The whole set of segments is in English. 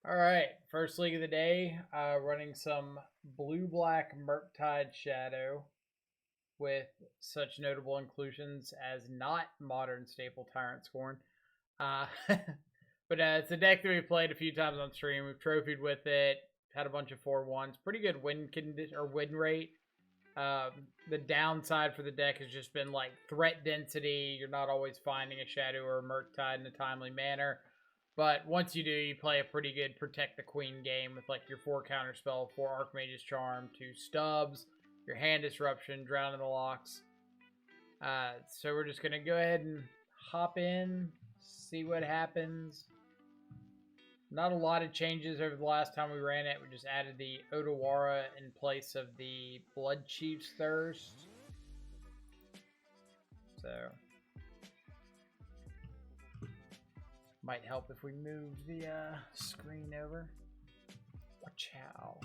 All right, first league of the day, running some blue-black Murktide Shadow with such notable inclusions as not modern staple Tyrant Scorn. Uh, but it's a deck that we've played a few times on stream. We've trophied with it, had a bunch of 4-1s, pretty good win condition or win rate. The downside for the deck has just been like threat density. You're not always finding a Shadow or a Murktide in a timely manner. But once you do, you play a pretty good Protect the Queen game with like your 4 counter spell, 4 Archmage's Charm, 2 Stubs, your Hand Disruption, Drown in the Locks. So we're just going to go ahead and hop in, see what happens. Not a lot of changes over the last time we ran it. We just added the Otawara in place of the Blood Chief's Thirst. So might help if we move the screen over. Watch out.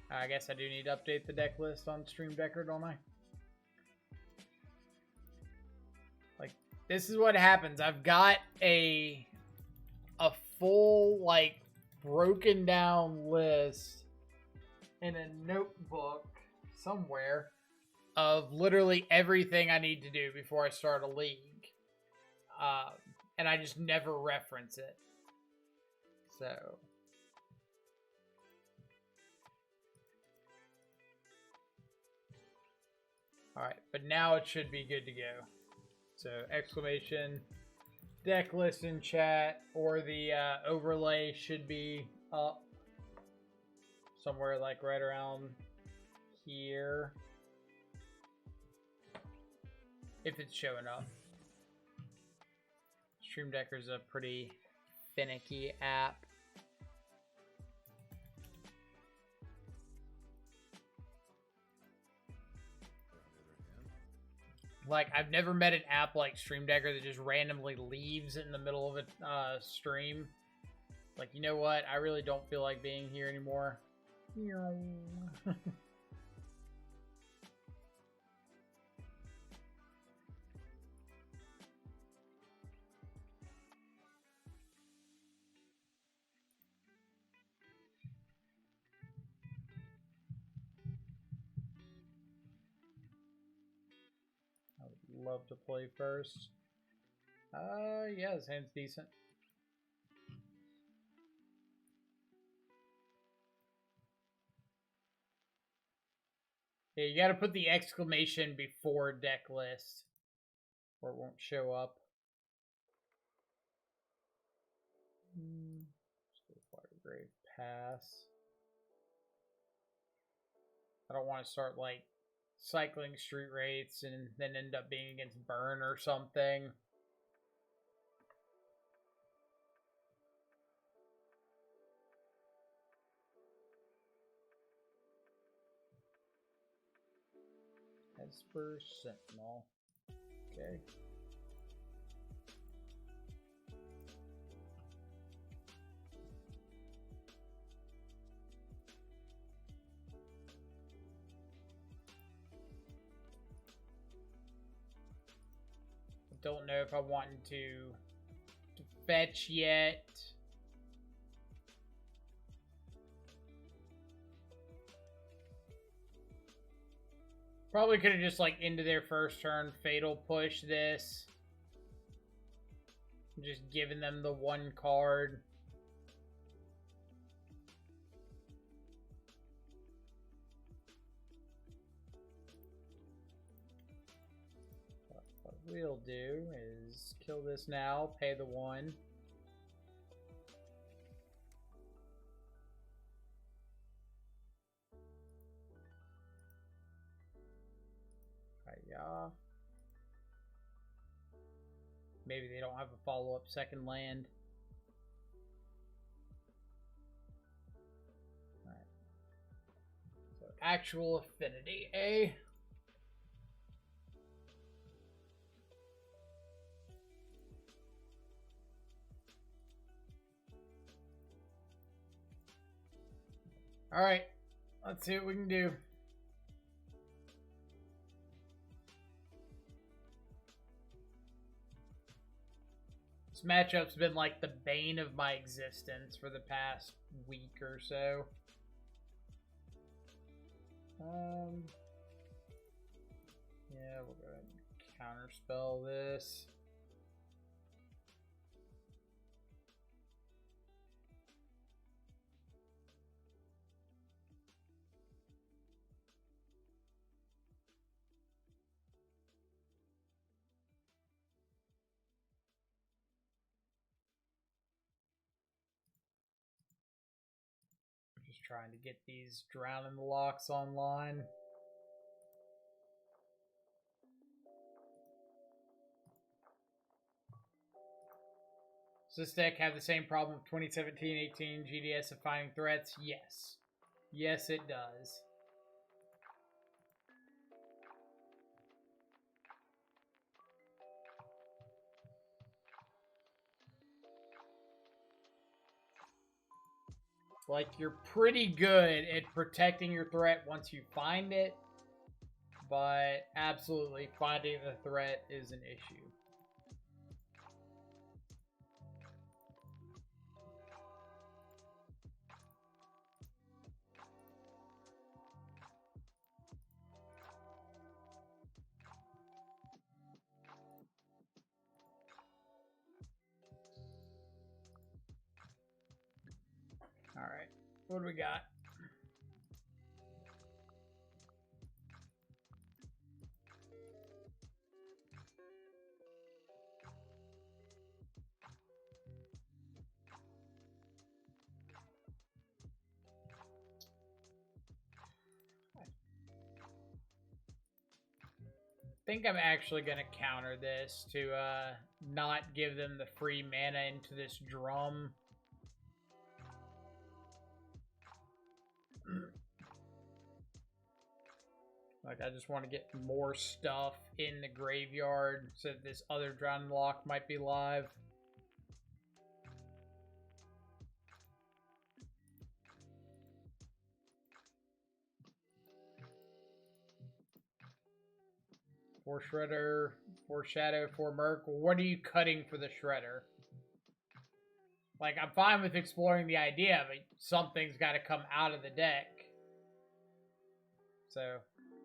I guess I do need to update the deck list on Stream Decker, don't I? Like, this is what happens. I've got a full, like, broken down list in a notebook somewhere of literally everything I need to do before I start a league. And I just never reference it. So alright, but now it should be good to go. So exclamation deck list in chat, or the overlay should be up somewhere like right around here. If it's showing up. Stream Decker's a pretty finicky app. Like, I've never met an app like Stream Decker that just randomly leaves in the middle of a stream. Like, you know what? I really don't feel like being here anymore. Love to play first. Yeah, this hand's decent. Yeah, you gotta put the exclamation before deck list, or it won't show up. Grave pass. I don't want to start like cycling street rates and then end up being against burn or something. Esper Sentinel. Okay. Don't know if I want to fetch yet. Probably could have just like into their first turn fatal push this. Just giving them the 1 card. What we'll do is kill this now, pay the 1. Yeah. Maybe they don't have a follow-up second land. Alright. So actual affinity, eh? Alright. Let's see what we can do. This matchup's been like the bane of my existence for the past week or so. Yeah, we'll go ahead and counterspell this. Just trying to get these Drowning the Locks online. Does this deck have the same problem of 2017-18 GDS of finding threats? Yes. Yes, it does. Like, you're pretty good at protecting your threat once you find it, but absolutely finding the threat is an issue. Alright, what do we got? I think I'm actually going to counter this to not give them the free mana into this drum. Like, I just want to get more stuff in the graveyard so that this other Drowning Lock might be live. Four Shredder, 4 Shadow, 4 Merc. What are you cutting for the Shredder? Like, I'm fine with exploring the idea, but something's got to come out of the deck. So,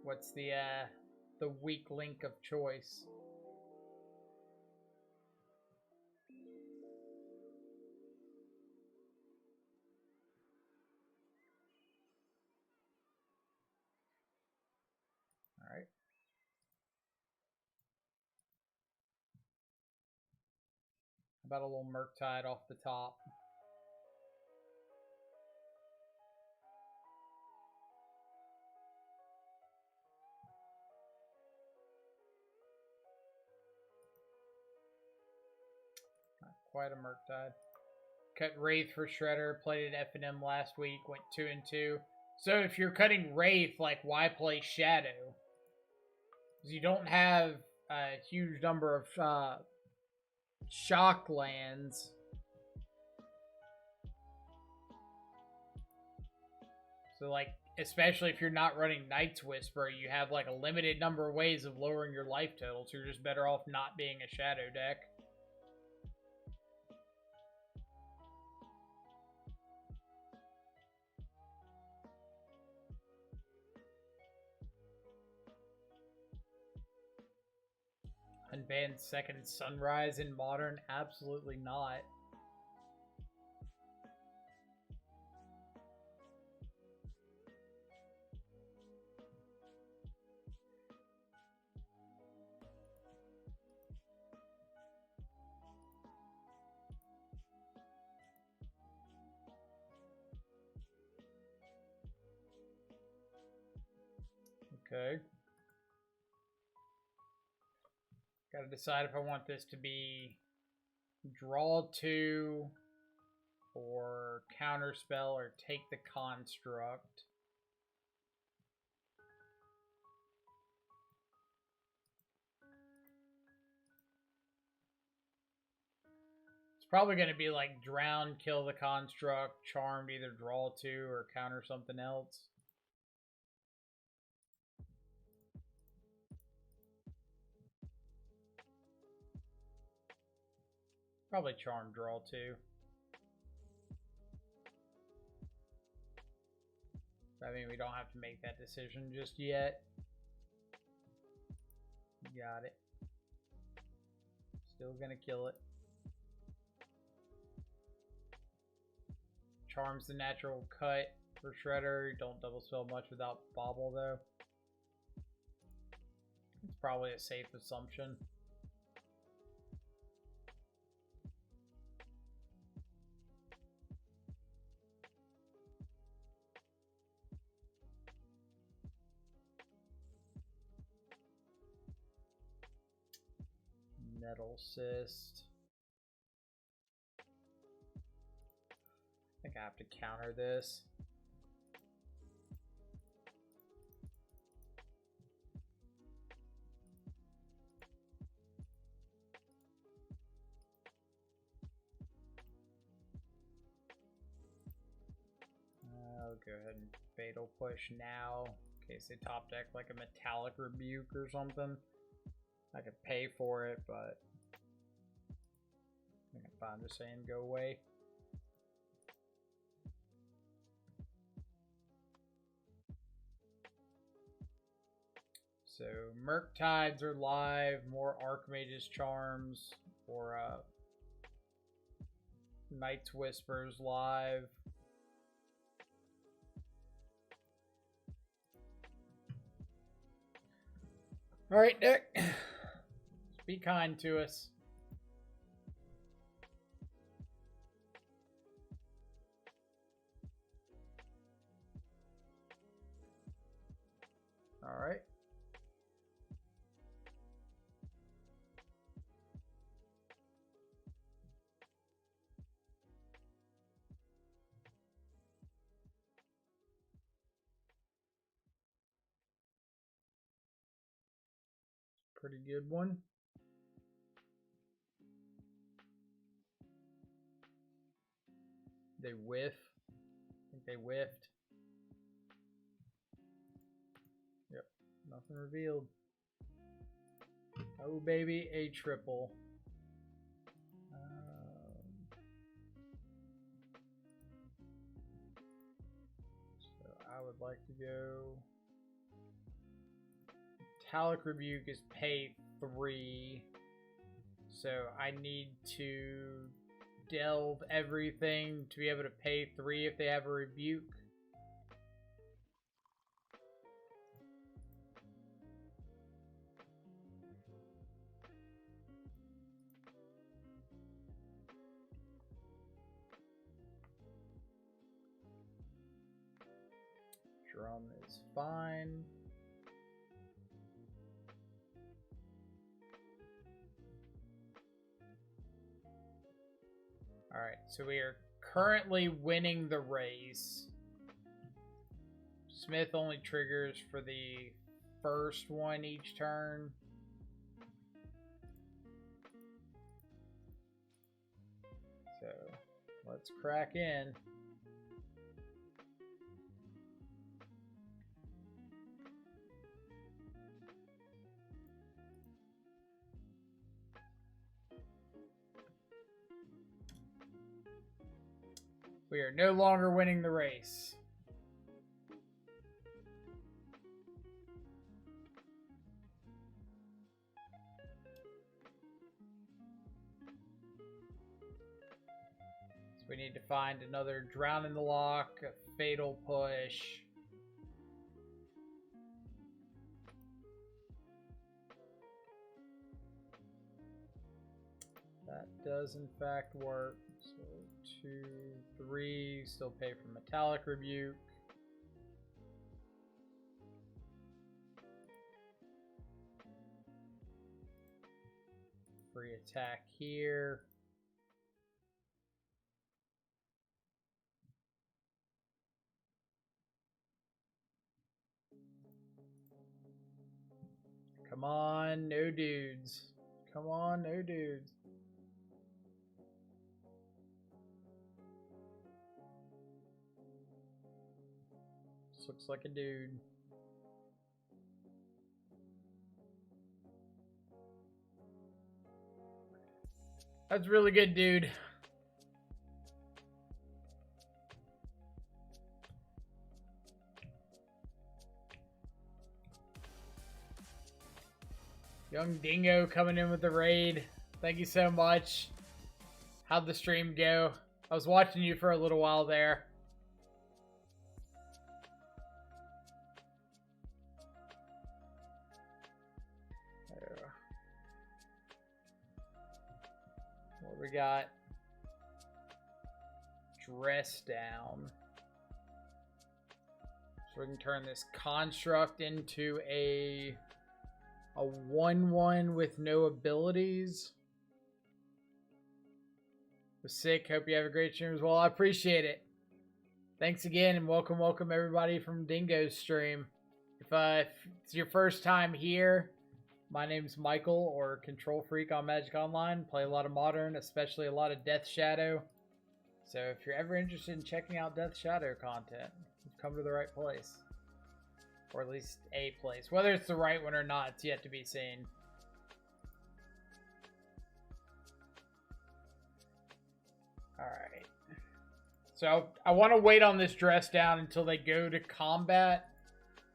what's the weak link of choice? All right. How about a little Murktide off the top? Not quite a Murktide. Cut Wraith for Shredder, played at F&M last week, went 2-2. So if you're cutting Wraith, like, why play Shadow? Because you don't have a huge number of shock lands. So, like, especially if you're not running Night's Whisper, you have, like, a limited number of ways of lowering your life total, so you're just better off not being a Shadow deck. Unbanned Second Sunrise in Modern? Absolutely not. Okay. Gotta decide if I want this to be draw 2 or counterspell or take the construct. It's probably going to be like drown, kill the construct, charmed, either draw 2 or counter something else. Probably charm draw too. I mean, we don't have to make that decision just yet. Got it. Still gonna kill it. Charms the natural cut for Shredder. Don't double spell much without Bobble though. It's probably a safe assumption. Metal Cyst. I think I have to counter this. I'll go ahead and Fatal Push now in case they top deck like a Metallic Rebuke or something. I could pay for it, but I'm just saying go away. So Murktides are live, more Archmage's Charms, or Night's Whispers live. All right, Nick. Be kind to us. All right. Pretty good one. They whiff. I think they whiffed. Yep, nothing revealed. Oh baby, a triple. So I would like to go. Metallic Rebuke is pay 3. So I need to delve everything to be able to pay 3 if they have a rebuke. Drum is fine. All right, so we are currently winning the race. Smith only triggers for the first one each turn. So let's crack in. We are no longer winning the race. So we need to find another Drown in the Lock, a Fatal Push. That does in fact work. So 2, 3, still pay for Metallic Rebuke. Free attack here. Come on, no dudes. Come on, no dudes. This looks like a dude. That's really good, dude. Young Dingo coming in with the raid. Thank you so much. How'd the stream go? I was watching you for a little while there. What we got? Dress down. So we can turn this construct into a 1/1 with no abilities. Was sick. Hope you have a great stream as well. I appreciate it. Thanks again, and welcome everybody from Dingo's stream. If it's your first time here, my name's Michael, or Control Freak on Magic Online. Play a lot of Modern, especially a lot of Death Shadow. So if you're ever interested in checking out Death Shadow content, you've come to the right place. Or at least a place. Whether it's the right one or not, it's yet to be seen. Alright. So, I want to wait on this dress down until they go to combat.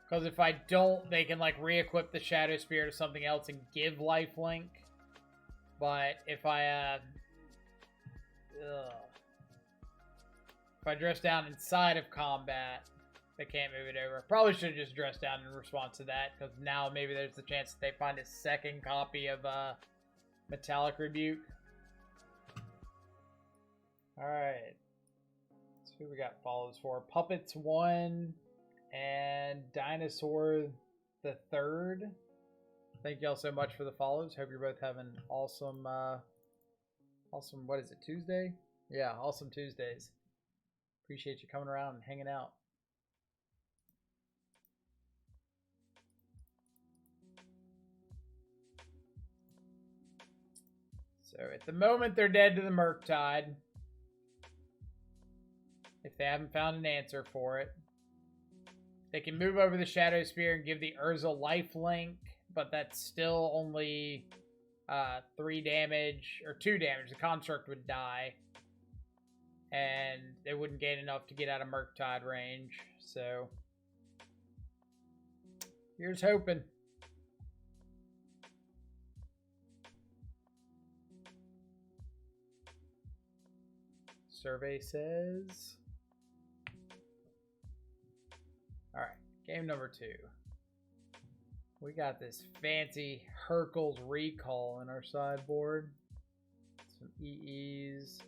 Because if I don't, they can, like, re-equip the Shadow Spear to something else and give lifelink. But if I, if I dress down inside of combat, they can't move it over. Probably should have just dressed down in response to that, because now maybe there's the chance that they find a second copy of Metallic Rebuke. Alright. Let's see who we got follows for. Puppets 1 and Dinosaur the 3rd. Thank y'all so much for the follows. Hope you're both having awesome, what is it, Tuesday? Yeah, awesome Tuesdays. Appreciate you coming around and hanging out. So at the moment, they're dead to the Murktide. If they haven't found an answer for it. They can move over the Shadow Spear and give the Urza lifelink, but that's still only 3 damage, or 2 damage. The construct would die. And they wouldn't gain enough to get out of Murktide range. So here's hoping. Survey says. Alright, game number 2. We got this fancy Hercules Recall in our sideboard. Some EEs.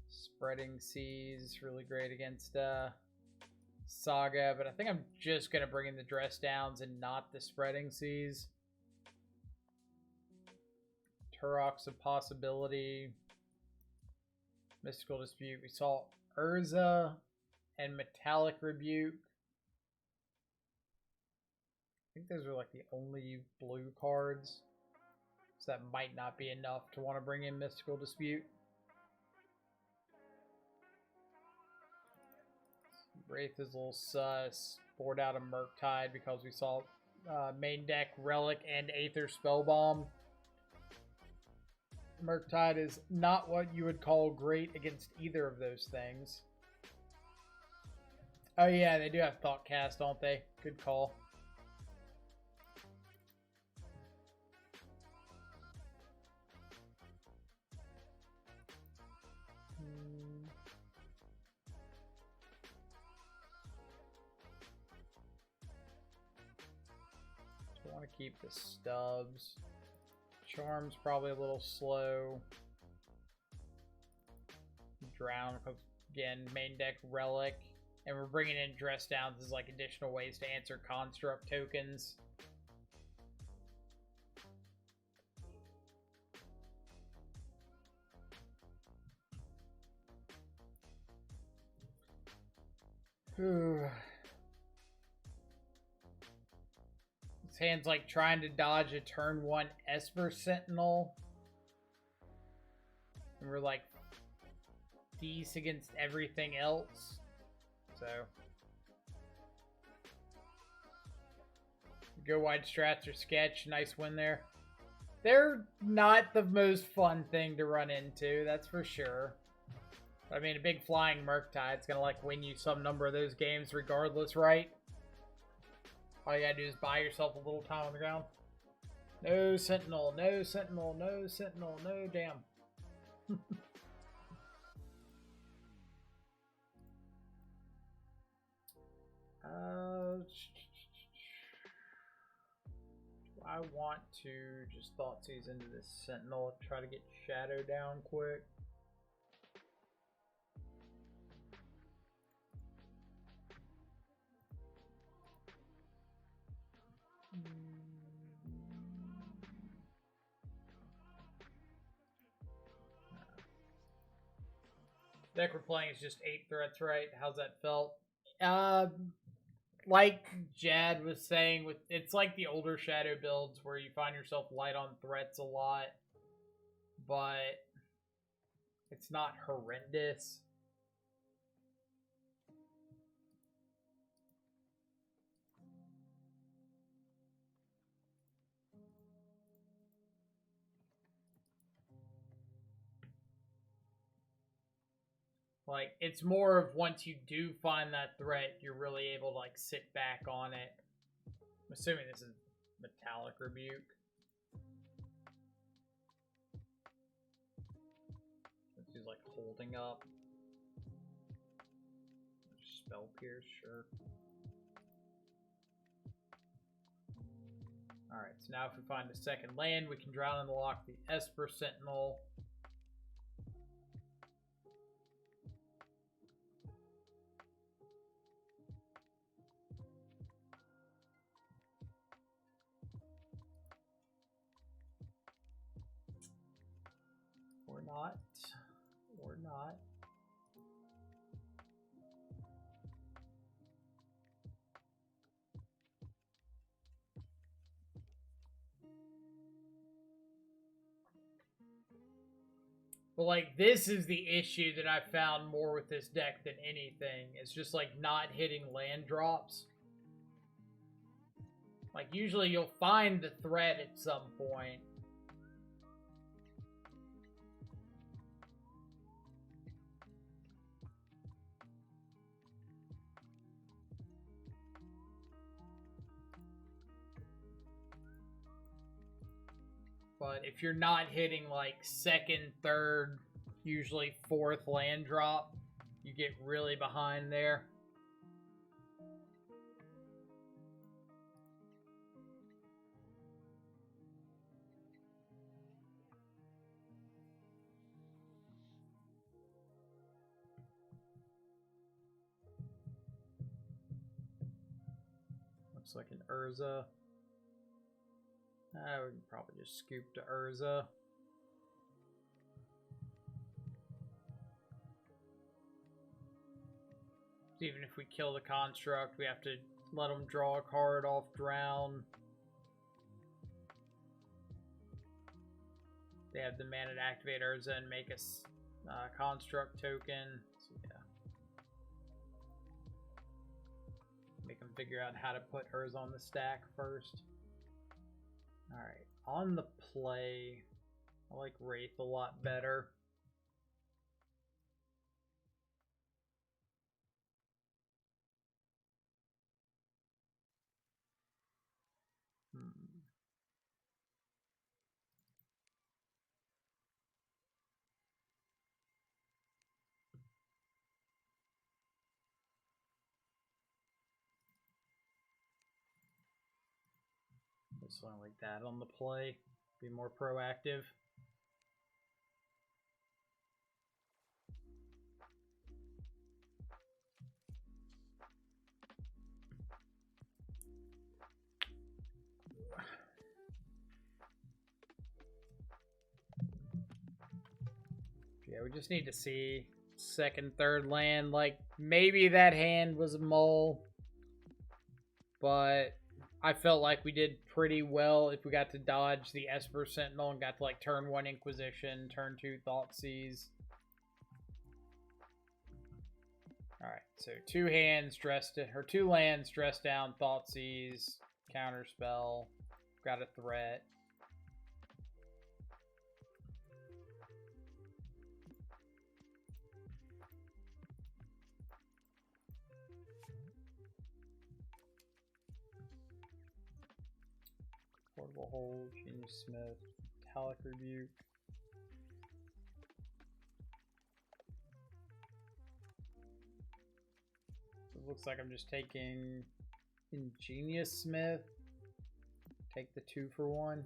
Spreading Seas, really great against Saga, but I think I'm just going to bring in the Dress Downs and not the Spreading Seas. Turok's a possibility. Mystical Dispute. We saw Urza and Metallic Rebuke. I think those are like the only blue cards. So that might not be enough to want to bring in Mystical Dispute. Wraith is a little sus. Board out a Murktide because we saw main deck Relic and Aether Spellbomb. Murktide is not what you would call great against either of those things. Oh yeah, they do have Thoughtcast, don't they? Good call. I want to keep the stubs. Charm's probably a little slow. Drown, again, main deck Relic. And we're bringing in Dress Downs as like additional ways to answer construct tokens. His hand's like trying to dodge a turn 1 Esper Sentinel. And we're like these against everything else. So go wide strats or sketch. Nice win there. They're not the most fun thing to run into, that's for sure. I mean, a big flying Murktide's gonna like win you some number of those games regardless, right? All you gotta do is buy yourself a little time on the ground. No sentinel, no sentinel, no sentinel, no damn. I want to just Thoughtseize into this sentinel, try to get Shadow down quick. Deck we're playing is just 8 threats, right? How's that felt? Like Jad was saying, it's like the older Shadow builds where you find yourself light on threats a lot, but it's not horrendous. Like, it's more of once you do find that threat, you're really able to, like, sit back on it. I'm assuming this is Metallic Rebuke. Since he's, like, holding up. Spell Pierce, sure. Alright, so now if we find a second land, we can drown and lock the Esper Sentinel. Or not. Or not. But, like, this is the issue that I found more with this deck than anything. It's just, like, not hitting land drops. Like, usually you'll find the threat at some point. But if you're not hitting, like, second, third, usually fourth land drop, you get really behind there. Looks like an Urza. We can probably just scoop to Urza. Even if we kill the construct, we have to let them draw a card off drown. They have the mana to activate Urza and make a construct token. So yeah. Make them figure out how to put Urza on the stack first. Alright, on the play, I like Wraith a lot better. Something like that on the play. Be more proactive. Yeah, we just need to see second, third land. Like, maybe that hand was a mull, but I felt like we did pretty well if we got to dodge the Esper Sentinel and got to, like, turn 1 Inquisition, turn 2 Thoughtseize. Alright, so 2 hands dressed, or 2 lands dressed down, Thoughtseize, Counterspell, got a threat. Portable Hole, Genius Smith, Metallic Rebuke. So it looks like I'm just taking Ingenious Smith. Take the 2 for 1.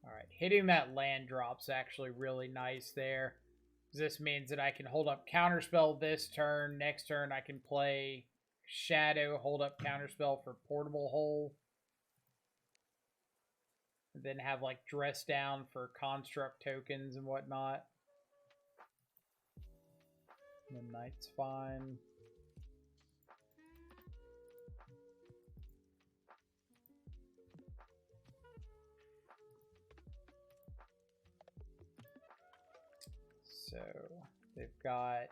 Alright, hitting that land drop's actually really nice there. This means that I can hold up Counterspell this turn. Next turn I can play Shadow, hold up Counterspell for Portable Hole. And then have like Dress Down for Construct tokens and whatnot. Midnight's fine. So they've got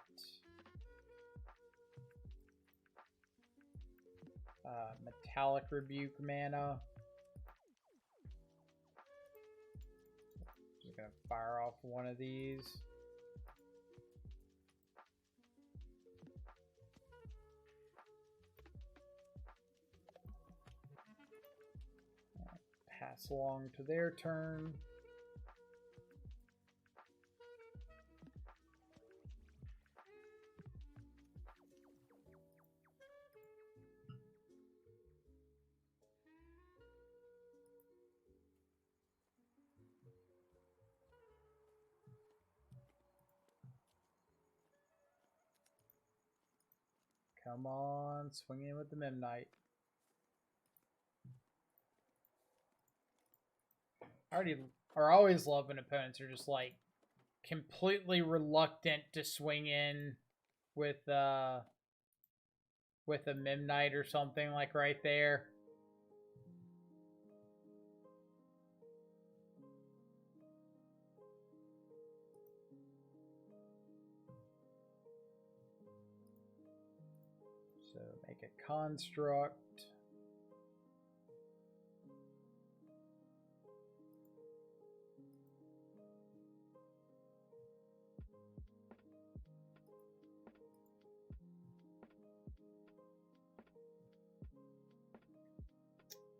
Metallic Rebuke mana. Just gonna fire off one of these. Pass along to their turn. Come on, swing in with the Midnight. I always love when opponents are just like completely reluctant to swing in with a Midnight or something like right there. So make a construct.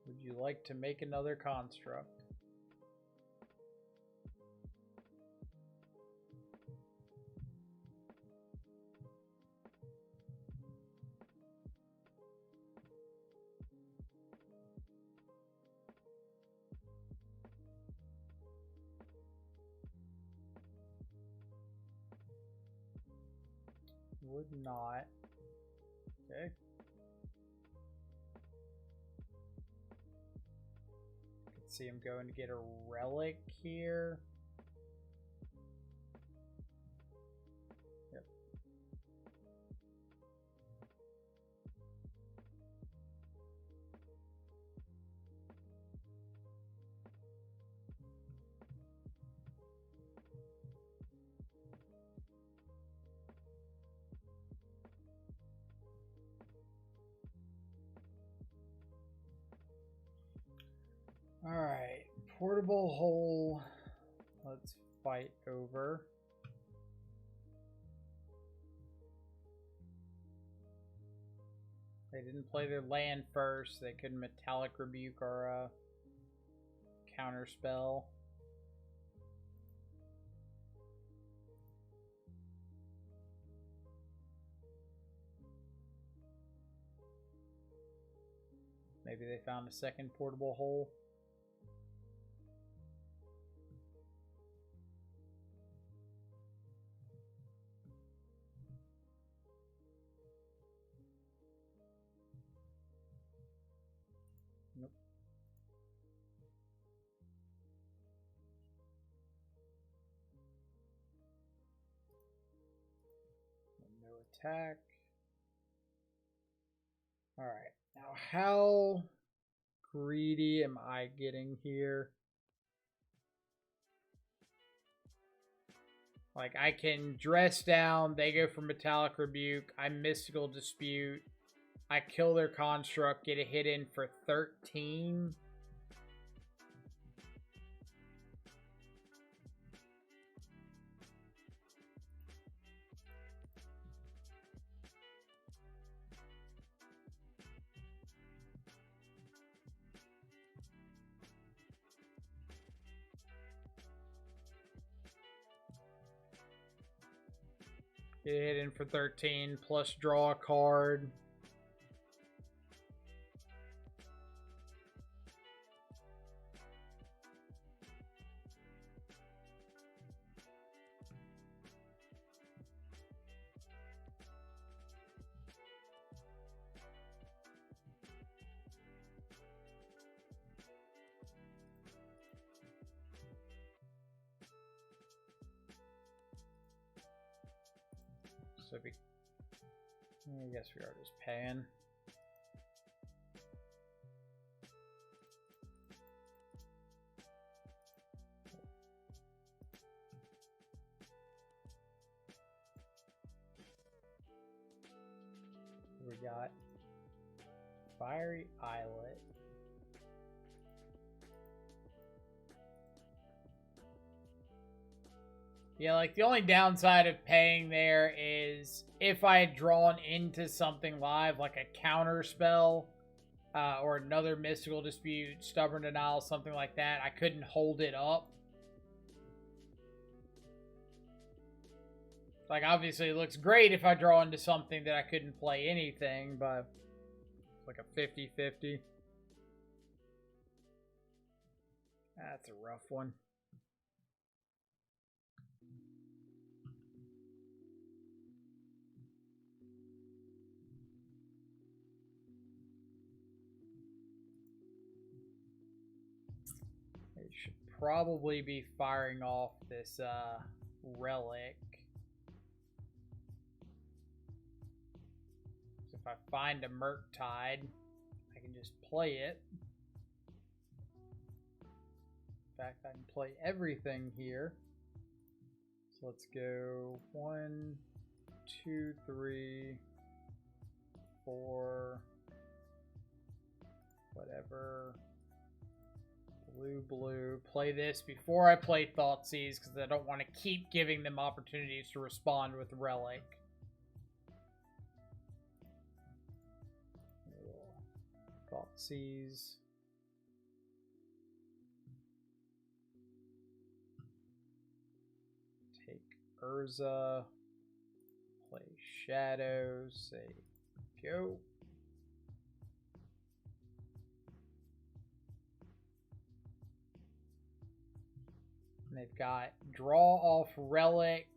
Would you like to make another construct? Would not. Okay. See him going to get a relic here. Yep. All right, Portable Hole. Let's fight over. They didn't play their land first. They couldn't Metallic Rebuke or counter spell. Maybe they found a second Portable Hole. Nope. No attack. All right. Now, how greedy am I getting here? Like, I can Dress Down, they go for Metallic Rebuke, I Mystical Dispute, I kill their construct, get a hit in for 13. Get a hit in for 13, plus draw a card. So I guess we are just paying. We got Fiery Islet. Yeah, like the only downside of paying there is if I had drawn into something live, like a counter spell, or another mystical dispute, stubborn denial, something like that, I couldn't hold it up. Like, obviously it looks great if I draw into something that I couldn't play anything, but it's like a 50-50. That's a rough one. It should probably be firing off this relic. So if I find a Murktide, I can just play it. In fact, I can play everything here. So let's go 1, 2, 3, 4, whatever. Blue. Play this before I play Thoughtseize because I don't want to keep giving them opportunities to respond with Relic. Thoughtseize. Take Urza. Play Shadows. Say go. And they've got draw off Relic,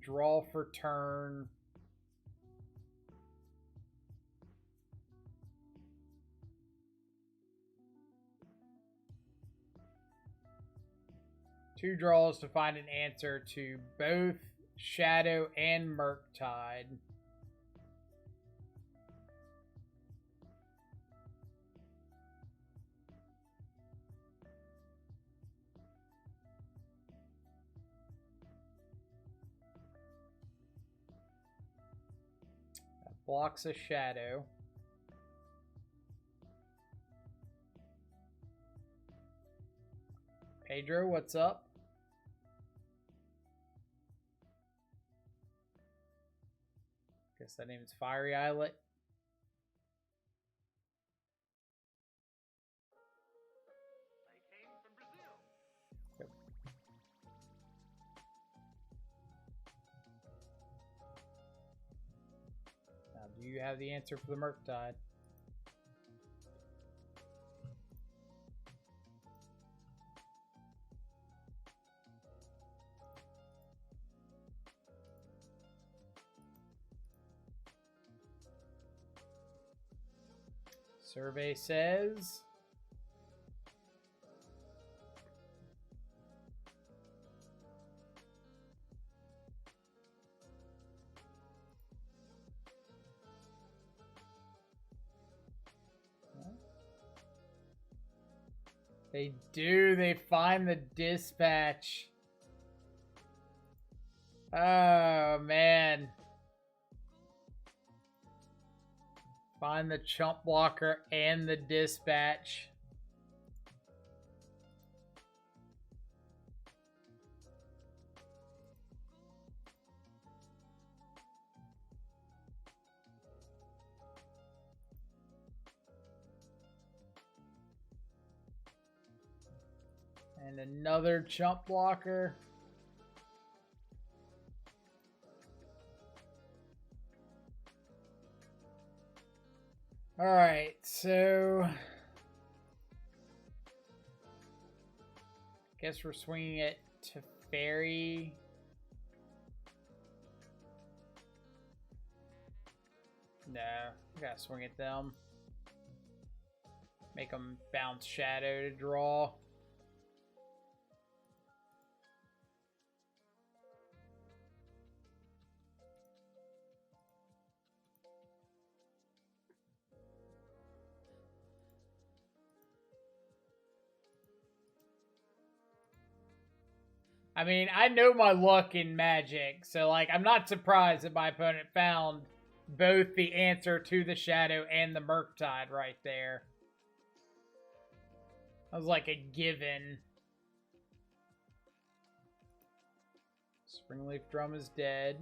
draw for turn. Two draws to find an answer to both Shadow and Murktide. Blocks a Shadow. Pedro, what's up? Guess that name is Fiery Islet. I came from Brazil. Yep. Now, do you have the answer for the Murktide? Survey says they do. They find the dispatch. Oh, man. Find the chump blocker and the dispatch. And another chump blocker. All right, so guess we're swinging it to Fairy. No, we gotta swing at them. Make them bounce Shadow to draw. I mean, I know my luck in Magic, so like I'm not surprised that my opponent found both the answer to the Shadow and the Murktide right there. That was like a given. Springleaf Drum is dead.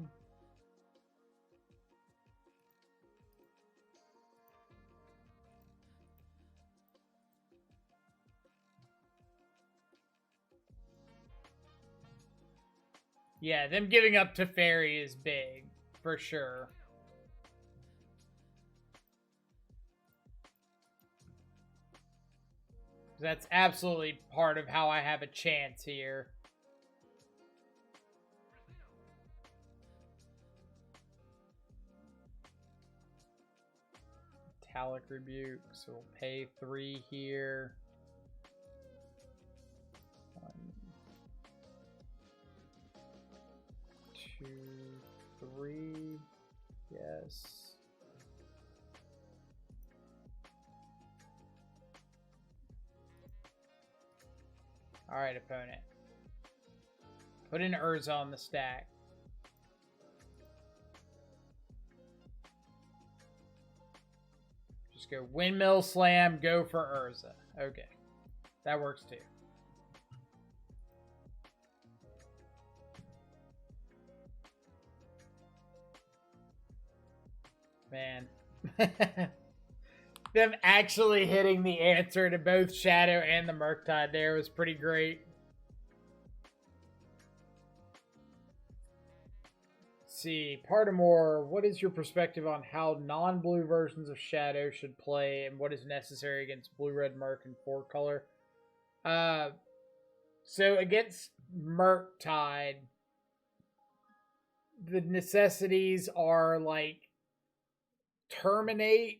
Yeah, them giving up to Fairy is big, for sure. That's absolutely part of how I have a chance here. Metallic Rebuke, so we'll pay 3 here. 1, 2, 3. Yes. Alright, opponent. Put an Urza on the stack. Just go Windmill Slam, go for Urza. Okay. That works too. Man. Them actually hitting the answer to both Shadow and the Murktide there was pretty great. Let's see, Partimore, what is your perspective on how non-blue versions of Shadow should play and what is necessary against blue-red Murk and 4-color? So against Murktide, the necessities are like terminate,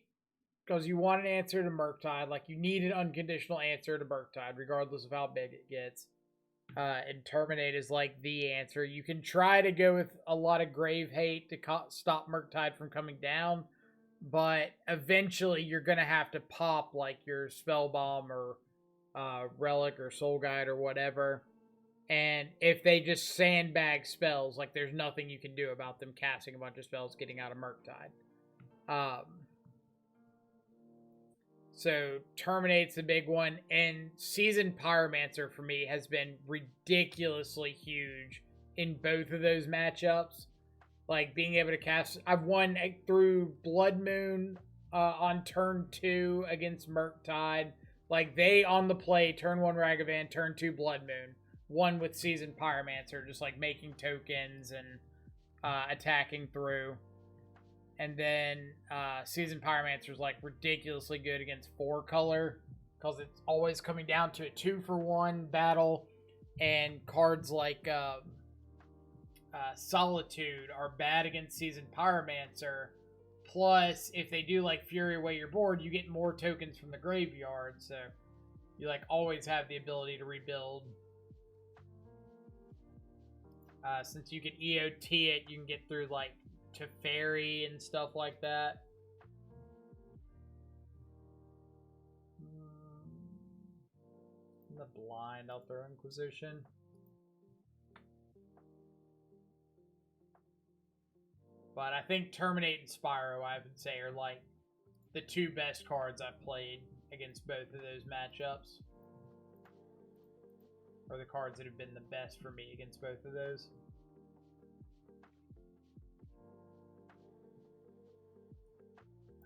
because you want an answer to Murktide. Like, you need an unconditional answer to Murktide, regardless of how big it gets. And Terminate is, like, the answer. You can try to go with a lot of Grave Hate to stop Murktide from coming down, but eventually you're going to have to pop, like, your Spell Bomb or Relic or Soul Guide or whatever. And if they just sandbag spells, like, there's nothing you can do about them casting a bunch of spells getting out of Murktide. So Terminate's the big one, and Seasoned Pyromancer for me has been ridiculously huge in both of those matchups. Like being able to cast, I've won through Blood Moon on turn 2 against Murktide. Like they on the play, turn 1 Ragavan, turn 2 Blood Moon. One with Seasoned Pyromancer, just like making tokens and attacking through. And then Seasoned Pyromancer is like ridiculously good against 4-color because it's always coming down to a 2-for-1 battle. And cards like Solitude are bad against Seasoned Pyromancer. Plus, if they do like Fury away your board, you get more tokens from the graveyard. So you like always have the ability to rebuild. Since you can EOT it, you can get through like Teferi and stuff like that. In the blind, I'll throw Inquisition. But I think Terminate and Spyro, I would say, are like the two best cards I've played against both of those matchups. Or the cards that have been the best for me against both of those.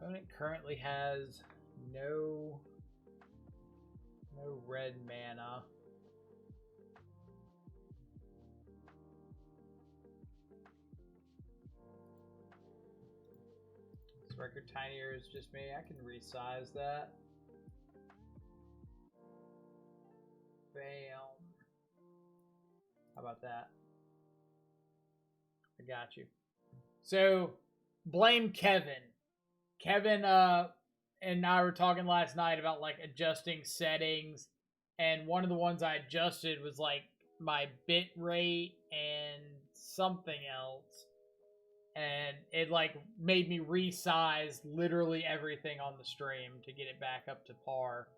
Opponent currently has no red mana. This record tinier is just me. I can resize that. Bam. How about that? I got you. So, blame Kevin. Kevin and I were talking last night about like adjusting settings, and one of the ones I adjusted was like my bit rate and something else, and it like made me resize literally everything on the stream to get it back up to par.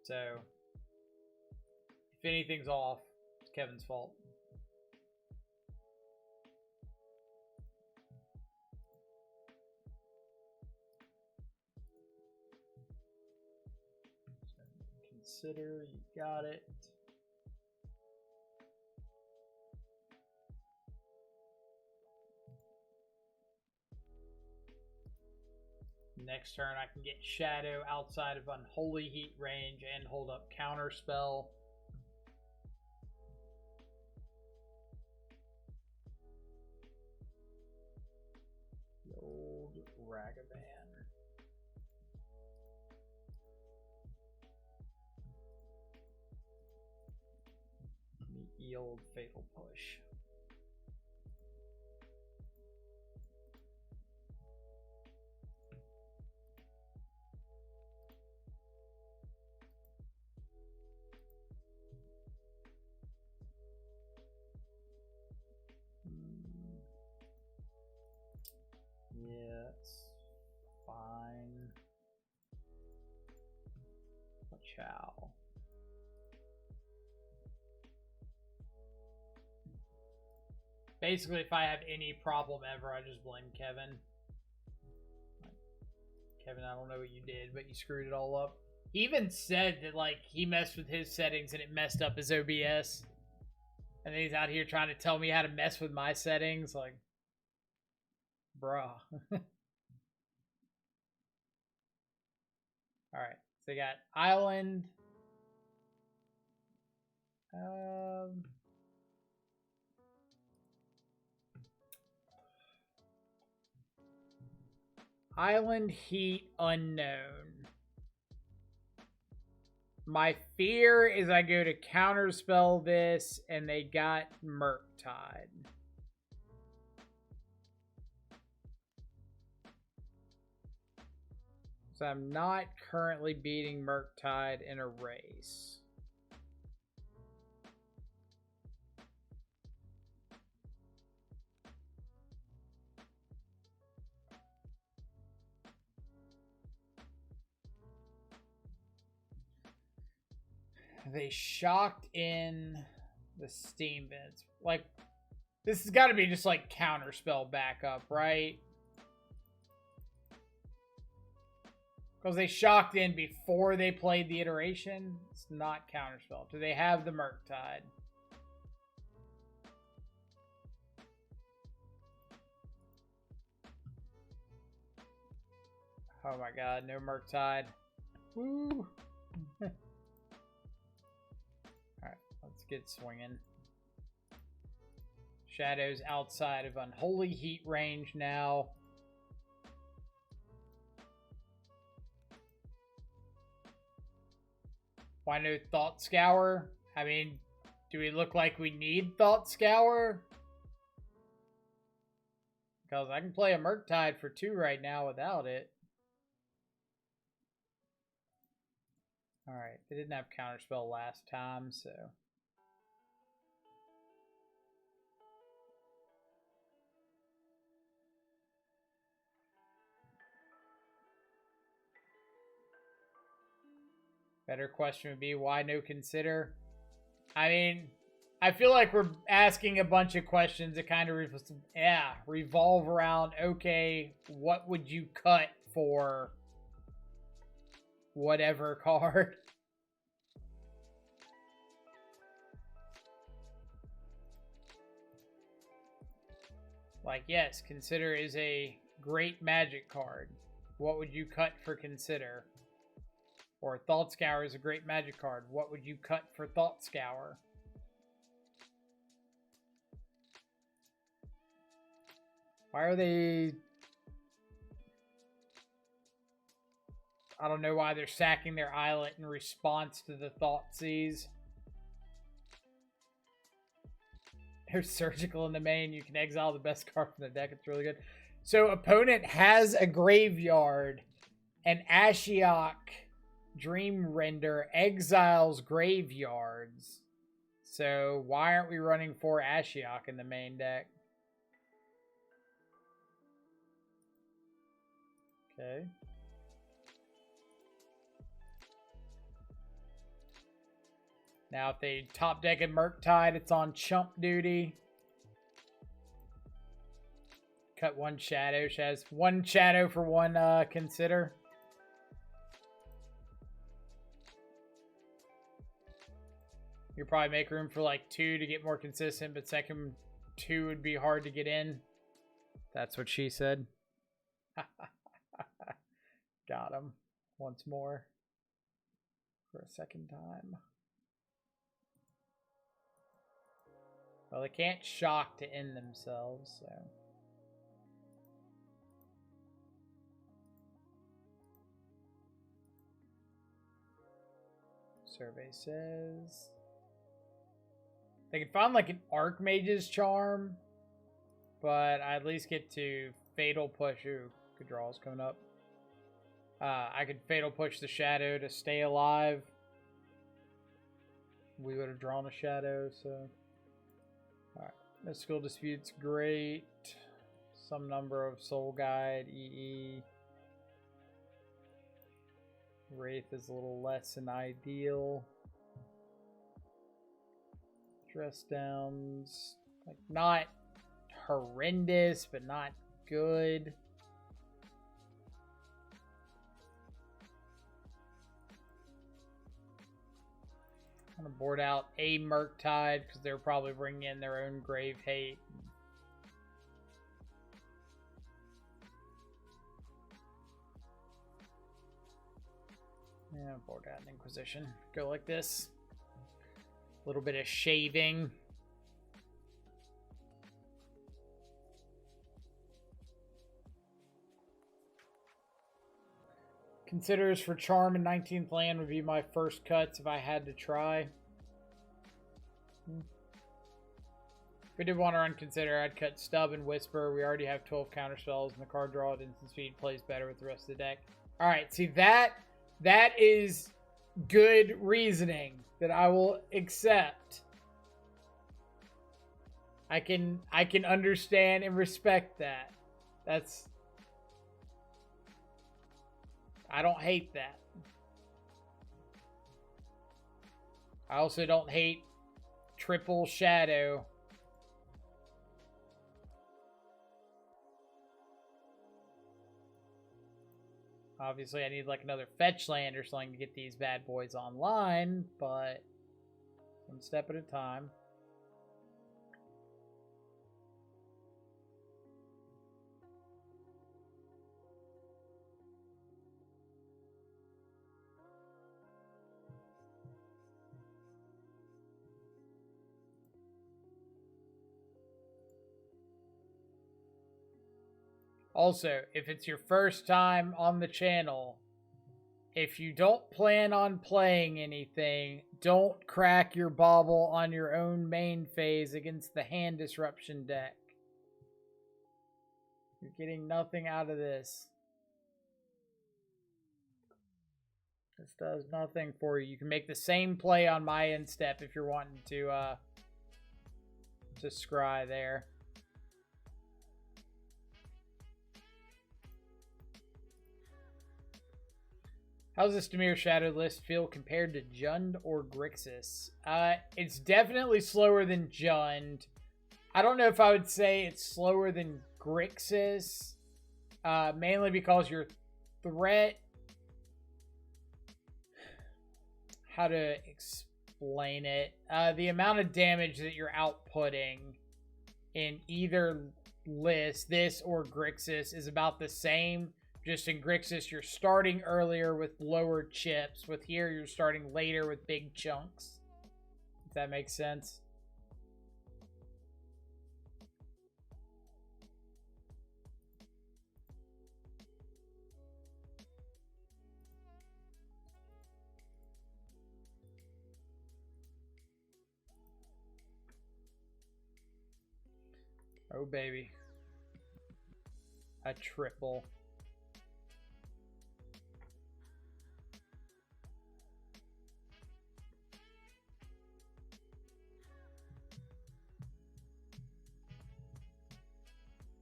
So if anything's off, it's Kevin's fault. Consider, you got it. Next turn I can get Shadow outside of Unholy Heat range and hold up Counterspell. The old Ragavan. The old Fatal Push. Yeah, it's fine. Ciao. Basically, if I have any problem ever, I just blame Kevin. Kevin, I don't know what you did, but you screwed it all up. He even said that, like, he messed with his settings and it messed up his OBS. And then he's out here trying to tell me how to mess with my settings. Like, bruh. Alright, so they got Island. Island Heat Unknown. My fear is I go to counterspell this and they got Murktide. So I'm not currently beating Murktide in a race. They shocked in the steam vents. Like, this has got to be just like counterspell backup, right? Because they shocked in before they played the iteration. It's not counterspell. Do they have the Murktide? Oh my god, no Murktide. Woo! Alright, let's get swinging. Shadow's outside of Unholy Heat range now. Why no Thought Scour? I mean, do we look like we need Thought Scour? Because I can play a Murktide for 2 right now without it. Alright, they didn't have Counterspell last time, so... Better question would be, why no Consider? I mean, I feel like we're asking a bunch of questions that kind of revolve around, okay, what would you cut for whatever card. Like, yes, Consider is a great Magic card. What would you cut for Consider? Or Thought Scour is a great Magic card. What would you cut for Thought Scour? Why are they... I don't know why they're sacking their islet in response to the Thoughtseize. There's Surgical in the main. You can exile the best card from the deck. It's really good. So opponent has a graveyard, and Ashiok Dream Render exiles graveyards. So why aren't we running 4 Ashiok in the main deck? Okay. Now, if they top deck a Murktide, it's on chump duty. Cut 1 Shadow. She has 1 Shadow for 1 Consider. You probably make room for like 2 to get more consistent, but second 2 would be hard to get in. That's what she said. Got him once more for a second time. Well, they can't shock to end themselves, so. Survey says they can find like an Archmage's Charm, but I at least get to Fatal Push. Ooh, good draws coming up. I could Fatal Push the Shadow to stay alive. We would have drawn a Shadow, so. Alright, Mystical Dispute's great. Some number of Soul Guide, EE. Wraith is a little less than ideal. Dress Downs, like not horrendous, but not good. I'm gonna board out a Murktide because they're probably bringing in their own Grave Hate. Yeah, board out an Inquisition. Go like this. A little bit of shaving. Considers for Charm and 19th land would be my first cuts if I had to try. If we did want to run Consider, I'd cut Stub and Whisper. We already have 12 counter spells, and the card draw at instant speed plays better with the rest of the deck. Alright, see that is good reasoning that I will accept. I can understand and respect that. I don't hate that. I also don't hate triple Shadow. Obviously, I need like another fetch land or something to get these bad boys online, but one step at a time. Also, if it's your first time on the channel, if you don't plan on playing anything, don't crack your bauble on your own main phase against the hand disruption deck. You're getting nothing out of this. This does nothing for you. You can make the same play on my end step if you're wanting to scry there. How's this Dimir Shadow list feel compared to Jund or Grixis? It's definitely slower than Jund. I don't know if I would say it's slower than Grixis, mainly because you're threat. How to explain it? The amount of damage that you're outputting in either list, this or Grixis, is about the same. Just in Grixis, you're starting earlier with lower chips. With here, you're starting later with big chunks. If that makes sense. Oh, baby. A triple.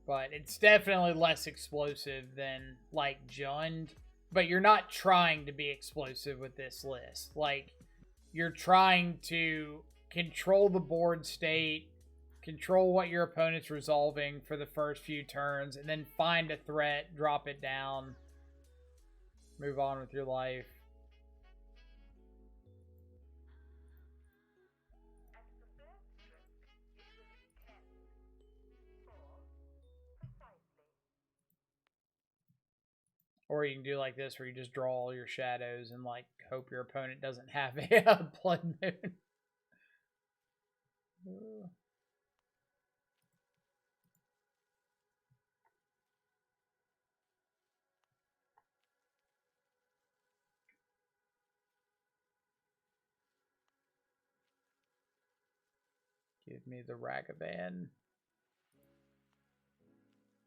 But it's definitely less explosive than, like, Jund. But you're not trying to be explosive with this list. Like, you're trying to control the board state, control what your opponent's resolving for the first few turns, and then find a threat, drop it down, move on with your life. Or you can do like this, where you just draw all your shadows and, like, hope your opponent doesn't have a blood moon. Give me the Ragavan.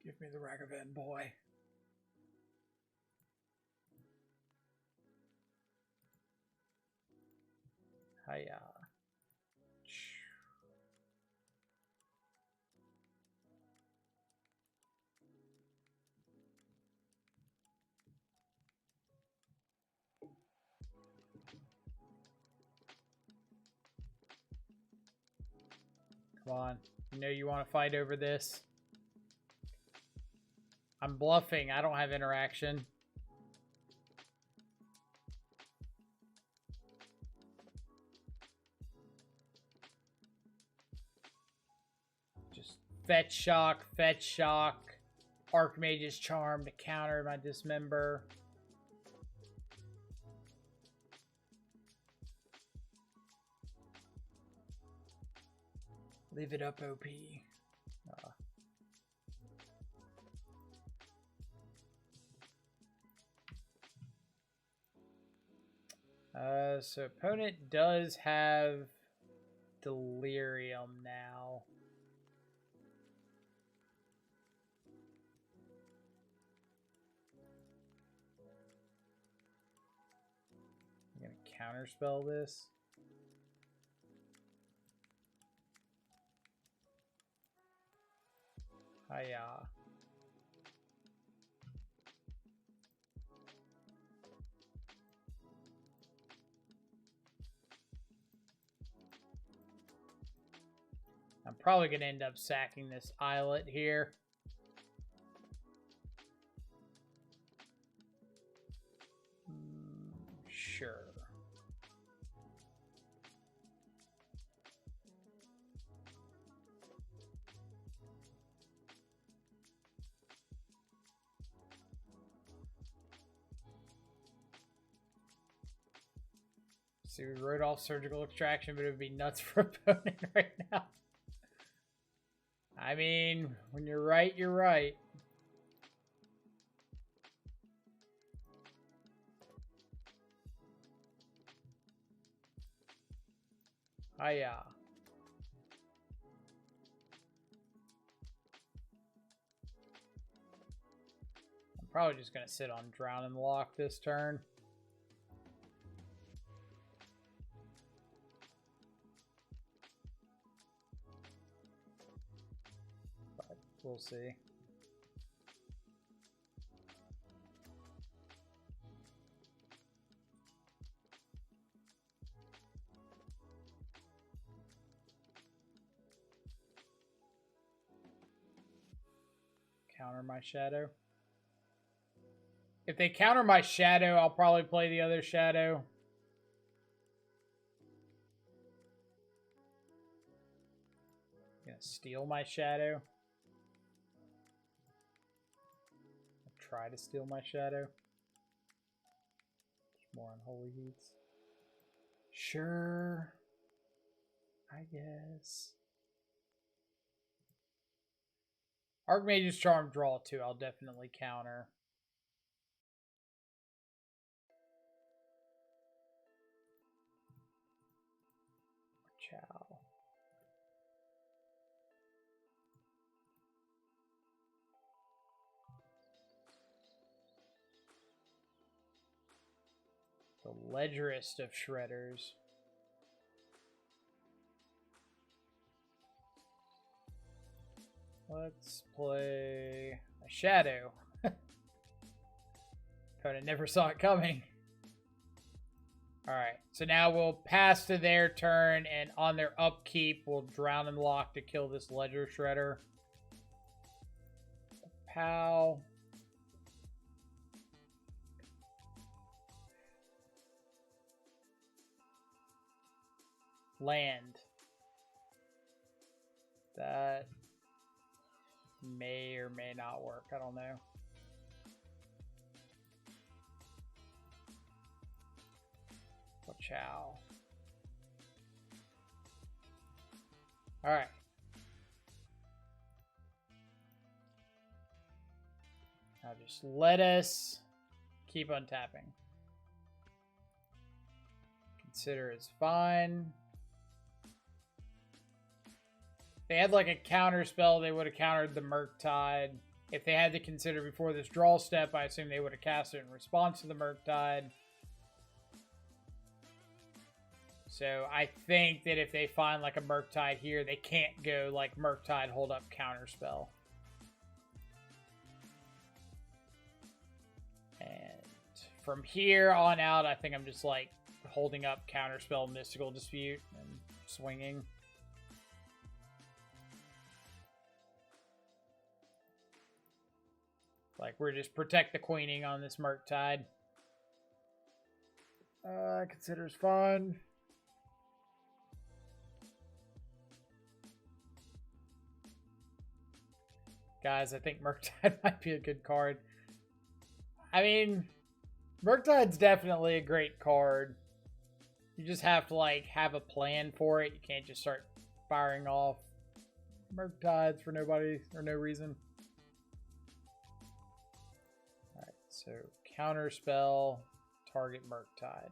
Give me the Ragavan, boy. Hiya. Come on. You know you want to fight over this. I'm bluffing. I don't have interaction. Just fetch shock, Archmage's Charm to counter my Dismember. Leave it up, OP. So opponent does have Delirium now. I'm gonna counterspell this. Hiya. I'm probably going to end up sacking this Islet here. Sure. See, we wrote off Surgical Extraction, but it would be nuts for opponent right now. I mean, when you're right, you're right. Hiya. I'm probably just going to sit on Drown and Lock this turn. But we'll see. Counter my shadow. If they counter my shadow, I'll probably play the other shadow. Gonna steal my shadow. I'll try to steal my shadow. More unholy heats. Sure. I guess. Archmage's Charm draw 2. I'll definitely counter. Chow. The Ledgerist of Shredders. Let's play a shadow. Opponent never saw it coming. Alright, so now we'll pass to their turn, and on their upkeep, we'll Drown and Lock to kill this Ledger Shredder. Pow. Land. That may or may not work. I don't know. Chow. Alright. Now just let us keep untapping. Consider is fine. If they had like a counter spell, they would have countered the Murktide. If they had to consider before this draw step, I assume they would have cast it in response to the Murktide. So I think that if they find like a Murktide here, they can't go like Murktide hold up counterspell. And from here on out, I think I'm just like holding up counterspell Mystical Dispute and swinging. Like we're just protect the queening on this Murktide. Considers fun. Guys, I think Murktide might be a good card. I mean, Murktide's definitely a great card. You just have to, like, have a plan for it. You can't just start firing off Murktides for nobody or no reason. Alright, so counterspell, target Murktide.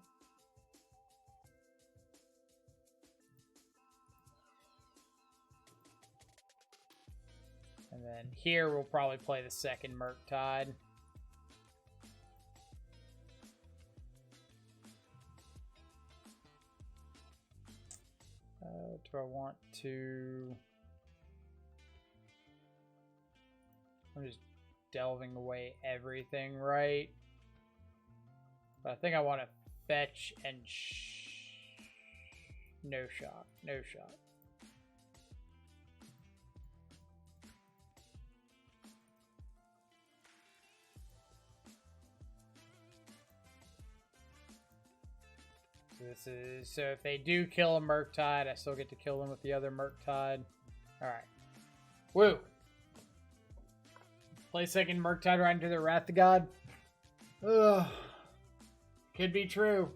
And then here we'll probably play the second Murktide. Do I want to... I'm just delving away everything, right? But I think I want to fetch and no shot. No shot. This is, so if they do kill a Murktide, I still get to kill them with the other Murktide. Alright. Woo! Play second Murktide right into the Wrath of God. Ugh. Could be true.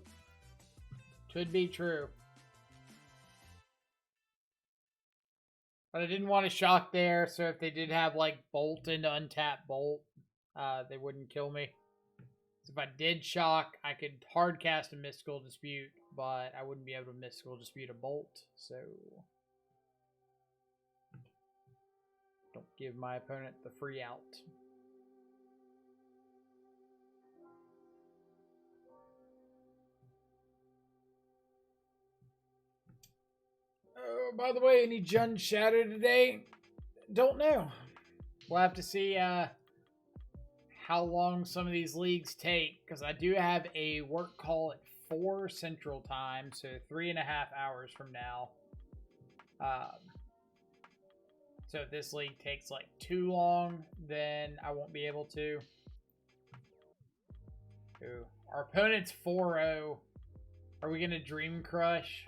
Could be true. But I didn't want to shock there, so if they did have, like, Bolt into untap Bolt, they wouldn't kill me. So if I did shock, I could hard cast a Mystical Dispute, but I wouldn't be able to Mystical Dispute a Bolt, so... Don't give my opponent the free out. Oh, by the way, any Jund Shadow today? Don't know. We'll have to see how long some of these leagues take, because I do have a work call at 4 Central Time, so 3.5 hours from now. So if this league takes like too long, then I won't be able to. Ooh. Our opponent's 4-0. Are we going to Dream Crush?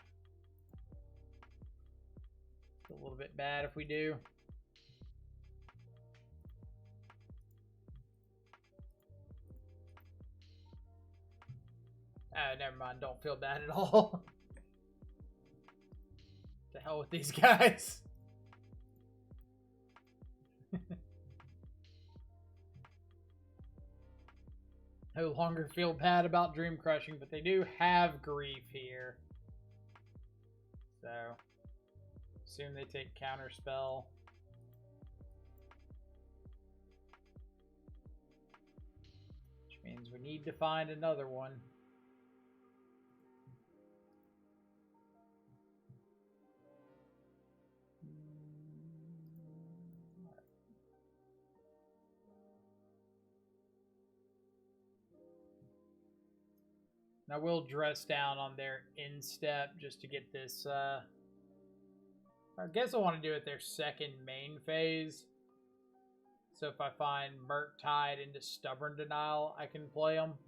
It's a little bit bad if we do. Oh, never mind. Don't feel bad at all. The hell with these guys. No longer feel bad about Dream Crushing, but they do have Grief here. So, assume they take Counter Spell. Which means we need to find another one. I will dress down on their instep just to get this, I guess I want to do it their second main phase. So if I find Murktide into Stubborn Denial, I can play them.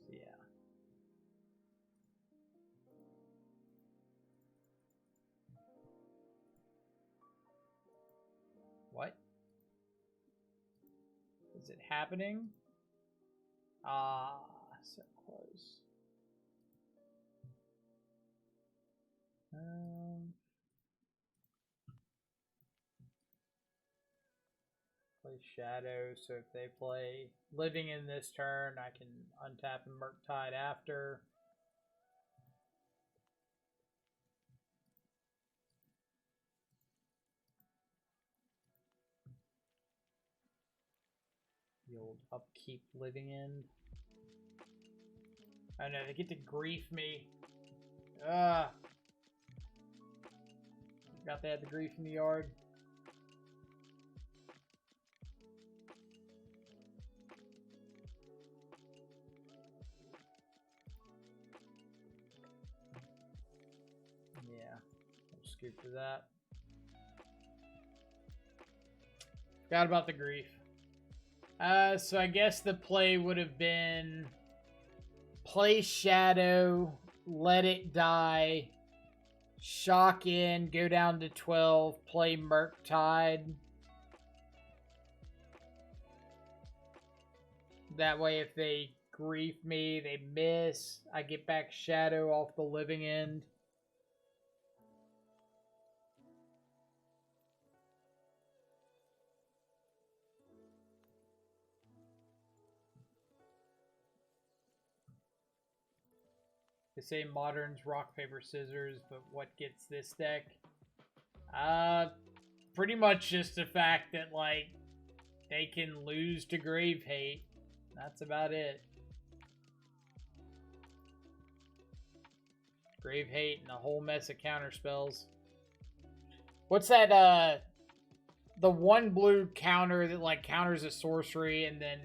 So yeah. What? Is it happening? Ah, so close. Play Shadow, so if they play Living in this turn, I can untap and Murktide after. The old upkeep Living End. I know, they get to grief me. Forgot they had the grief in the yard. Yeah, I'll scoop for that. Forgot about the grief. So I guess the play would have been play Shadow, let it die, shock in, go down to 12, play Murktide. That way if they grief me, they miss, I get back Shadow off the Living End. They say Modern's rock, paper, scissors, but what gets this deck? Pretty much just the fact that, like, they can lose to Grave Hate. That's about it. Grave Hate and a whole mess of counter spells. What's that, the one blue counter that, like, counters a sorcery and then,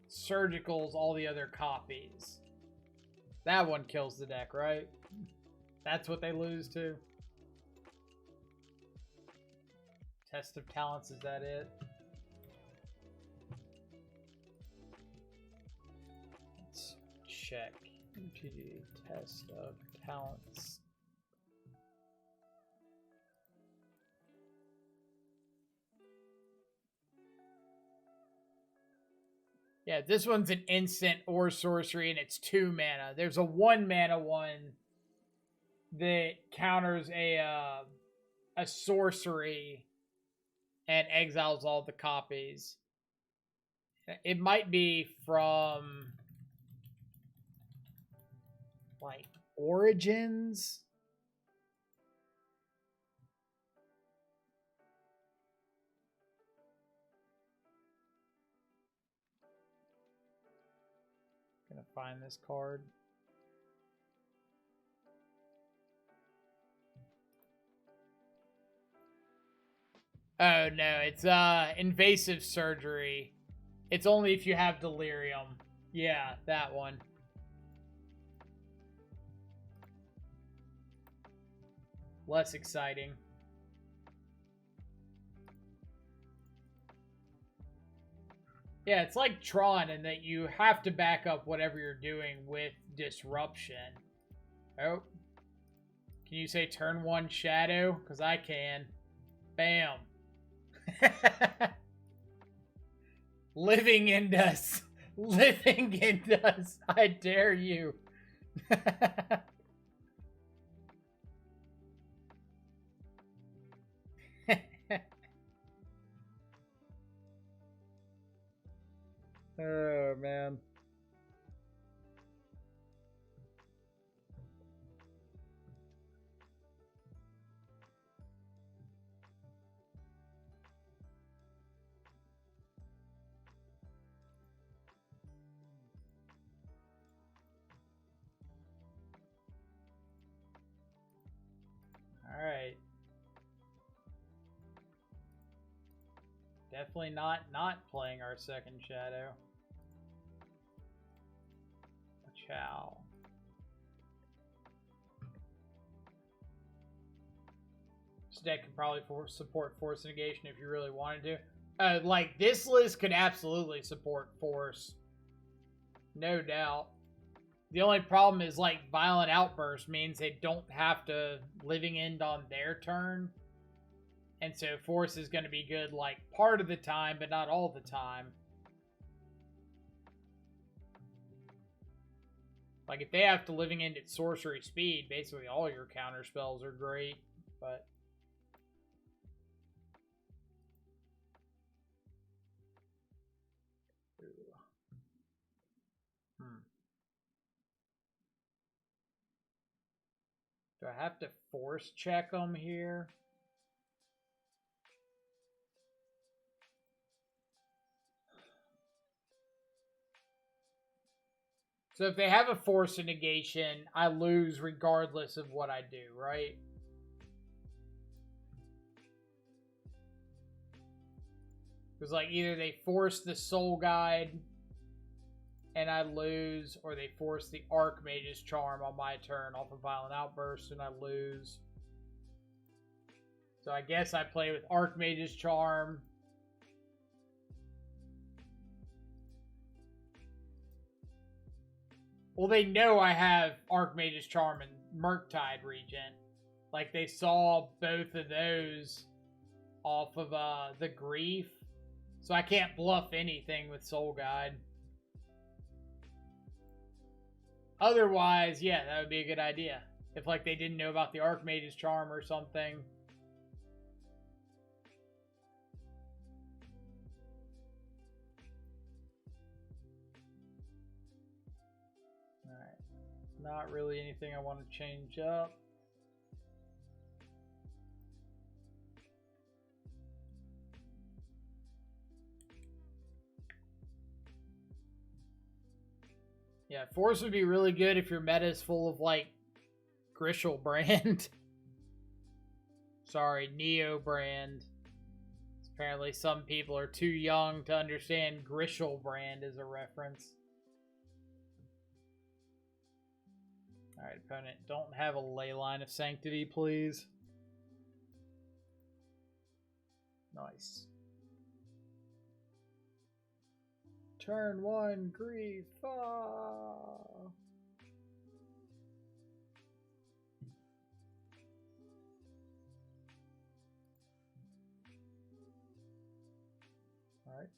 surgicals all the other copies. That one kills the deck, right? That's what they lose to. Test of Talents, is that it? Let's check. Test of Talents. Yeah, this one's an instant or sorcery, and it's 2 mana. There's a 1 mana one that counters a sorcery and exiles all the copies. It might be from, like, Origins. Gonna find this card. Oh no, it's invasive surgery. It's only if you have delirium. Yeah, that one. less exciting. Yeah, it's like Tron in that you have to back up whatever you're doing with disruption. Oh. Can you say turn 1 shadow? Because I can. Bam. Living in dust. Living in dust. I dare you. Oh, man. All right. Definitely not playing our second shadow. Ciao. This deck could probably support force negation if you really wanted to. Like, this list could absolutely support force. No doubt. The only problem is, like, Violent Outburst means they don't have to living end on their turn. And so force is going to be good, like, part of the time, but not all the time. Like, if they have to living end at sorcery speed, basically all your counter spells are great, but... Do I have to force check them here? So if they have a force negation, I lose regardless of what I do, right? Because, like, either they force the Soul Guide and I lose, or they force the Archmage's Charm on my turn off of Violent Outburst and I lose. So I guess I play with Archmage's Charm. Well, they know I have Archmage's Charm and Murktide Regent. Like, they saw both of those off of the Grief. So I can't bluff anything with Soul Guide. Otherwise, yeah, that would be a good idea. If, like, they didn't know about the Archmage's Charm or something. Alright. Not really anything I want to change up. Yeah, force would be really good if your meta is full of, like, Grishel brand. Sorry, Neo brand. Apparently some people are too young to understand Grishel brand as a reference. Alright, opponent, don't have a Leyline of Sanctity, please. Nice. Turn 1, Grief. Ah. Alright.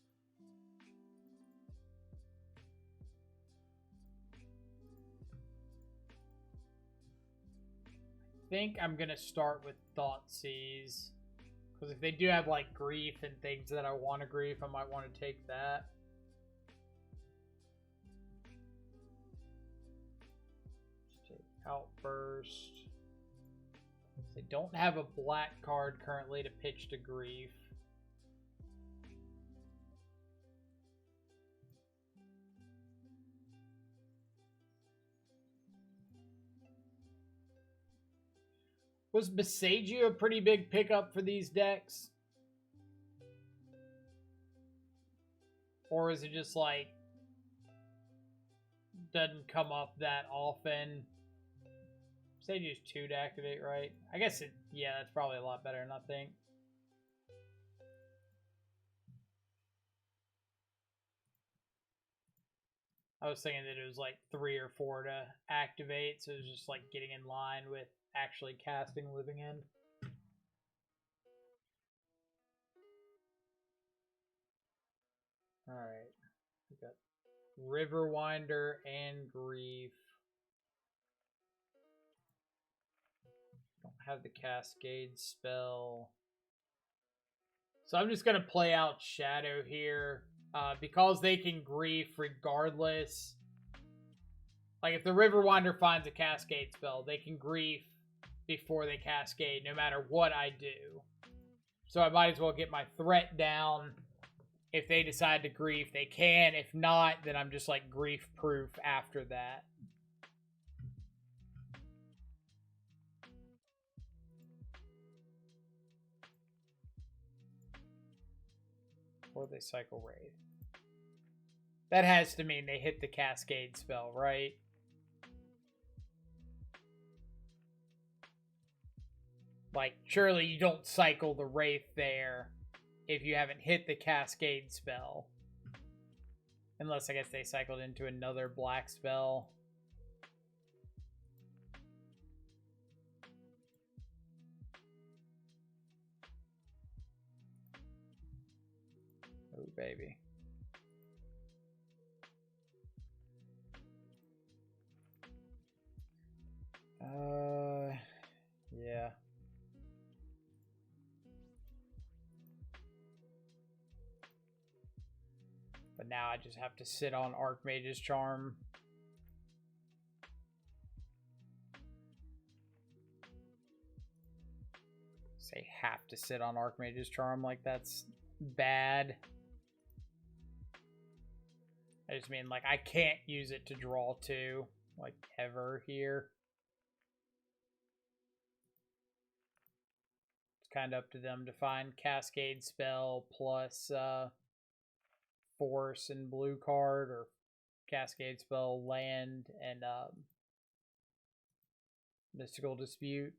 I think I'm going to start with Thoughtseize. Because if they do have, like, Grief and things that I want to Grief, I might want to take that. Outburst. They don't have a black card currently to pitch to Grief. Was Besagio a pretty big pickup for these decks? Or is it just like doesn't come up that often? Stage use 2 to activate, right? I guess it, yeah, that's probably a lot better than I think. I was thinking that it was like 3 or 4 to activate, so it was just like getting in line with actually casting Living End. Alright. We got Riverwinder and Grief. Don't have the Cascade spell. So I'm just going to play out Shadow here. Because they can Grief regardless. Like, if the Riverwinder finds a Cascade spell, they can Grief before they Cascade, no matter what I do. So I might as well get my threat down. If they decide to Grief, they can. If not, then I'm just, like, Grief-proof after that. Or they cycle Wraith. That has to mean they hit the Cascade spell, right? Like, surely you don't cycle the Wraith there if you haven't hit the Cascade spell. Unless, I guess, they cycled into another black spell. Oh, baby. Yeah. But now I just have to sit on Archmage's Charm. Say have to sit on Archmage's Charm like that's bad. I just mean, like, I can't use it to draw 2, like, ever here. It's kind of up to them to find Cascade spell plus Force and blue card, or Cascade spell, land, and Mystical Dispute.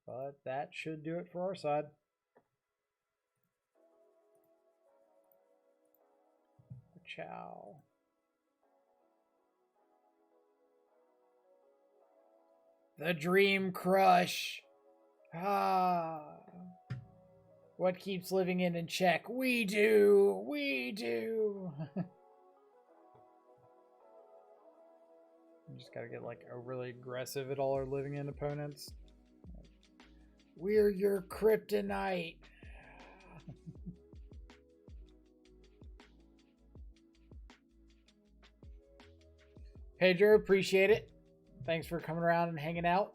But that should do it for our side. Ciao. The Dream Crush. Ah. What keeps Living End in check? We do. We do. Just gotta get like overly aggressive at all our Living End opponents. We're your kryptonite. Pedro, appreciate it. Thanks for coming around and hanging out.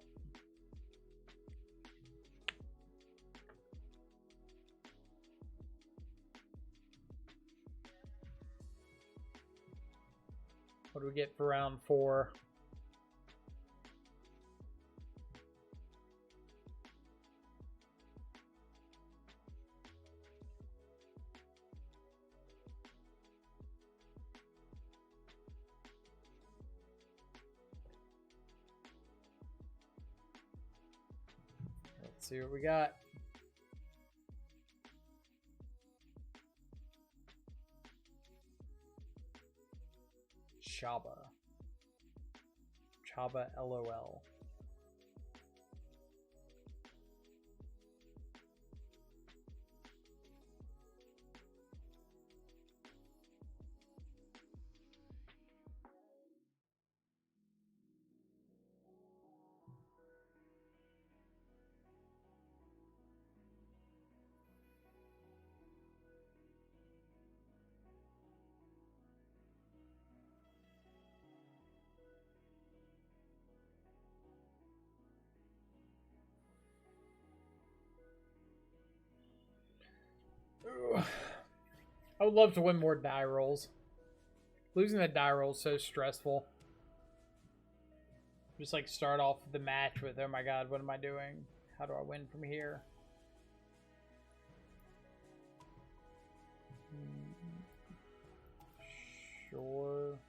What do we get for round 4? Let's see what we got. Chaba. Chaba LOL. I would love to win more die rolls. Losing that die roll is so stressful. Just like start off the match with, oh my god, what am I doing? How do I win from here? Sure.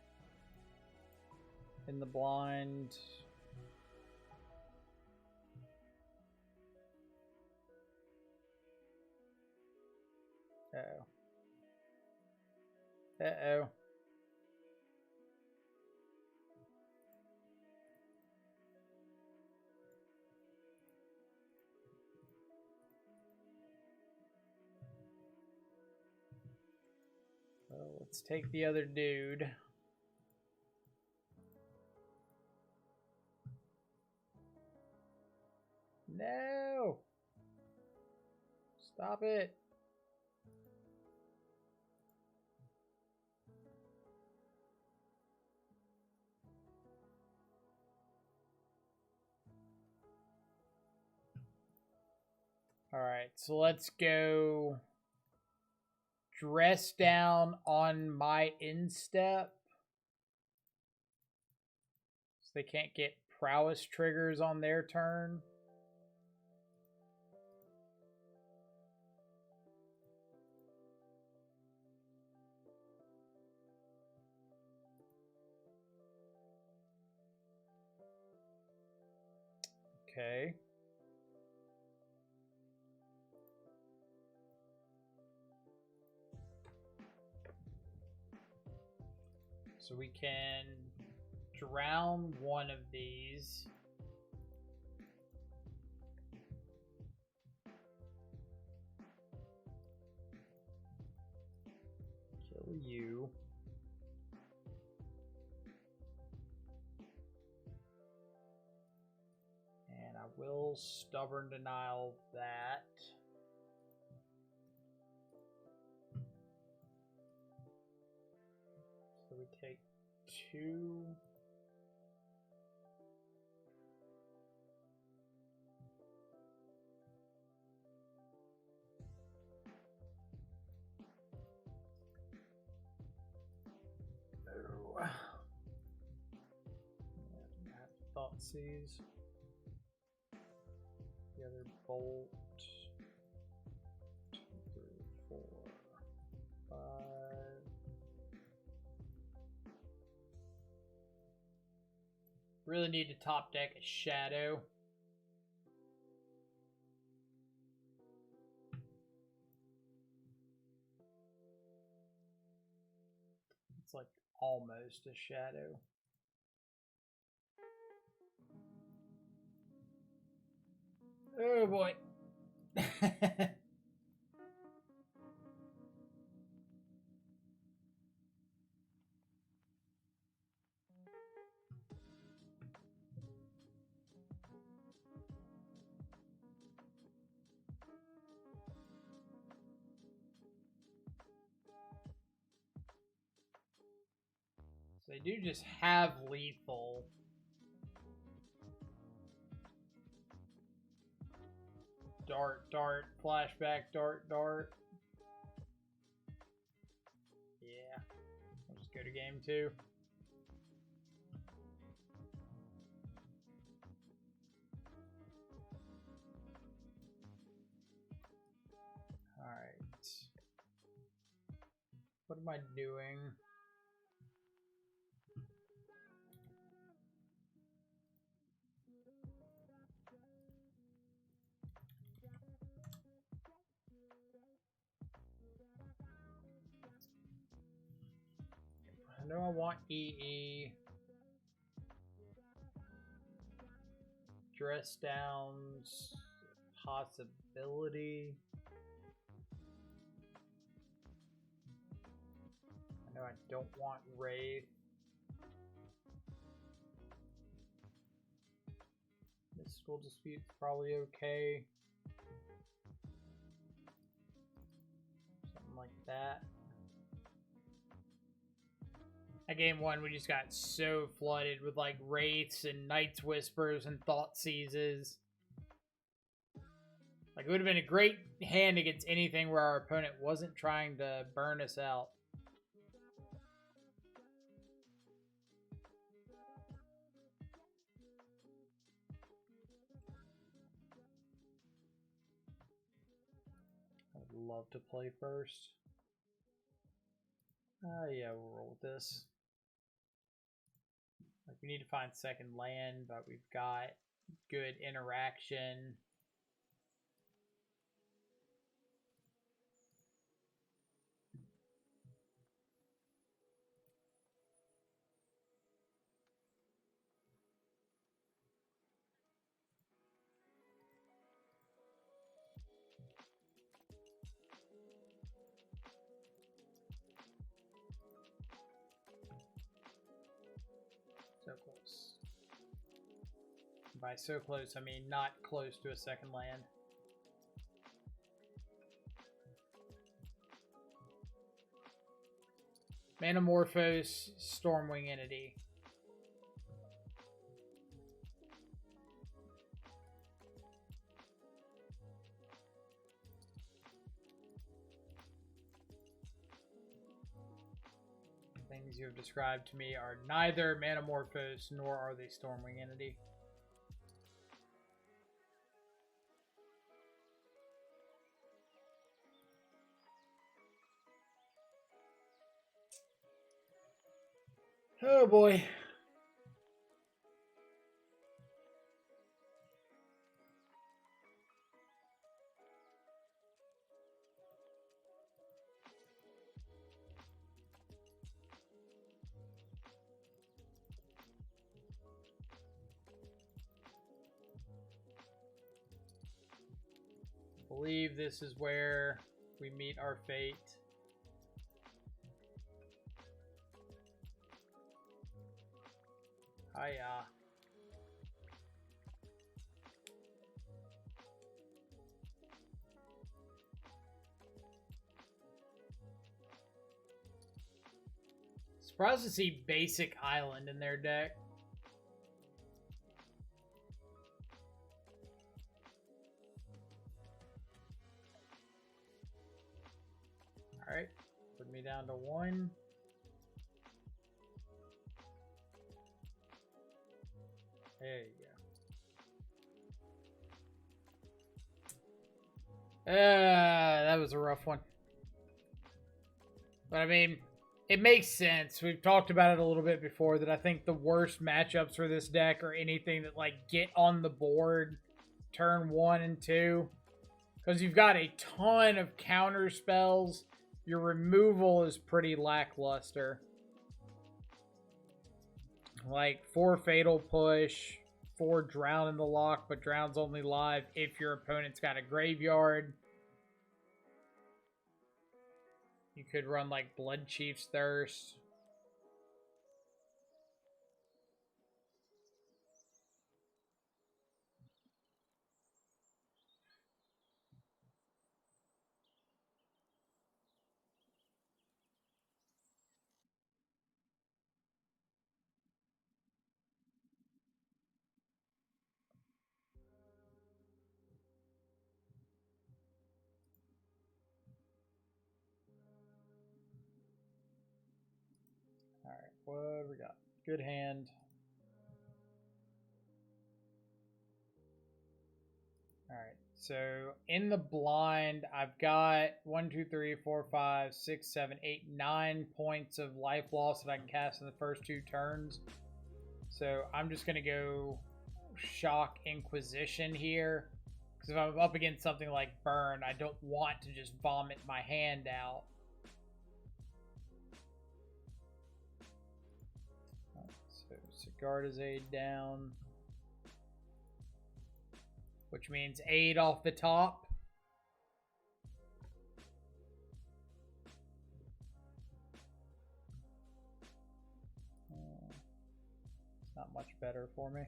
in the blind. Uh-oh. Uh-oh. Well, let's take the other dude. No! Stop it. Alright, so let's go dress down on my instep. So they can't get prowess triggers on their turn. Okay. So we can drown one of these. Kill you. And I will stubborn denial that. So we take 2. Oh. Thought seize. The other bolt. 2, 3, 4, 5. Really need to top deck a shadow. It's like almost a shadow. Oh boy. They do just have lethal. Dart, dart, flashback, dart, dart. Yeah. I'll just go to game 2. Alright. What am I doing? I know I want EE. Dress downs. Possibility. I know I don't want Wraith. Mystical Dispute's probably okay. Something like that. At game 1, we just got so flooded with like Wraiths and Night's Whispers and Thought Seizes. Like, it would have been a great hand against anything where our opponent wasn't trying to burn us out. I'd love to play first. Yeah, we'll roll with this. I We need to find second land, but we've got good interaction. So close. By so close, I mean not close to a second land. Manamorphose, Stormwing Entity. Things you have described to me are neither Manamorphose nor are they Stormwing Entity. Oh boy. I believe this is where we meet our fate. Hiya. Surprised to see basic island in their deck. Alright, put me down to 1. There you go. That was a rough one. But I mean, it makes sense. We've talked about it a little bit before that I think the worst matchups for this deck are anything that like get on the board turn 1 and 2. Because you've got a ton of counter spells. Your removal is pretty lackluster. Like 4 Fatal Push, 4 Drown in the Lock, but Drown's only live if your opponent's got a graveyard. You could run like Blood Chief's Thirst. Alright, what we got? Good hand. Alright, so in the blind, I've got 1, 2, 3, 4, 5, 6, 7, 8, 9 points of life loss that I can cast in the first 2 turns. So I'm just going to go Shock Inquisition here. Because if I'm up against something like Burn, I don't want to just vomit my hand out. So Sigarda's Aid down. Which means 8 off the top. It's not much better for me.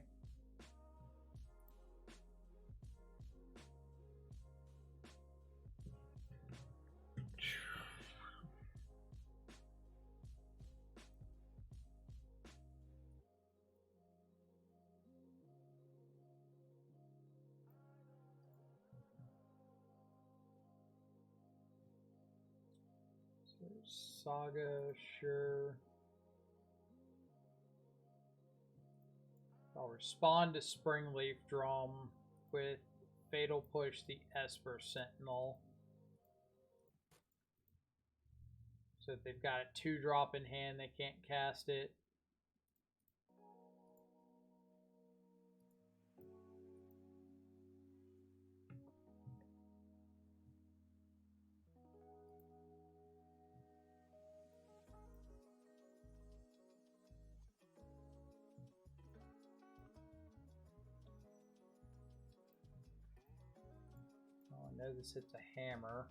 Saga, sure. I'll respond to Springleaf Drum with Fatal Push the Esper Sentinel. So if they've got a 2-drop in hand, they can't cast it. know this hits a hammer.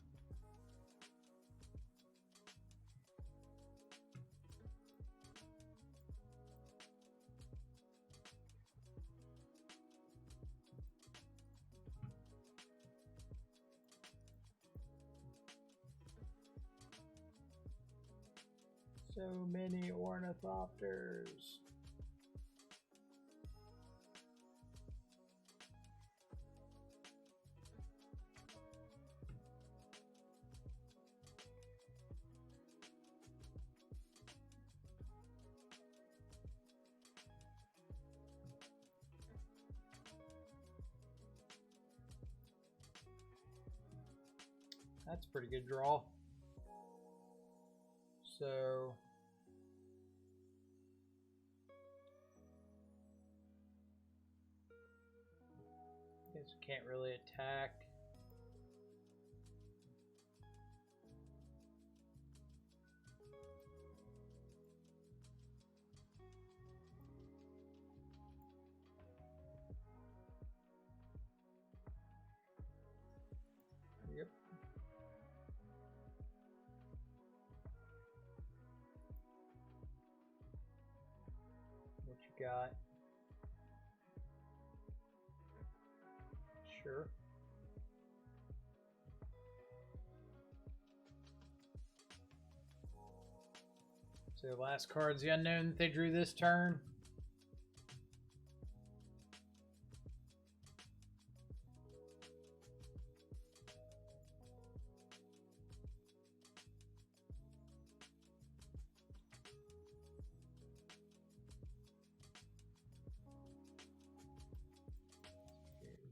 So many ornithopters. That's a pretty good draw. So I guess we can't really attack. Yep. What you got? Sure. So the last card's the unknown that they drew this turn.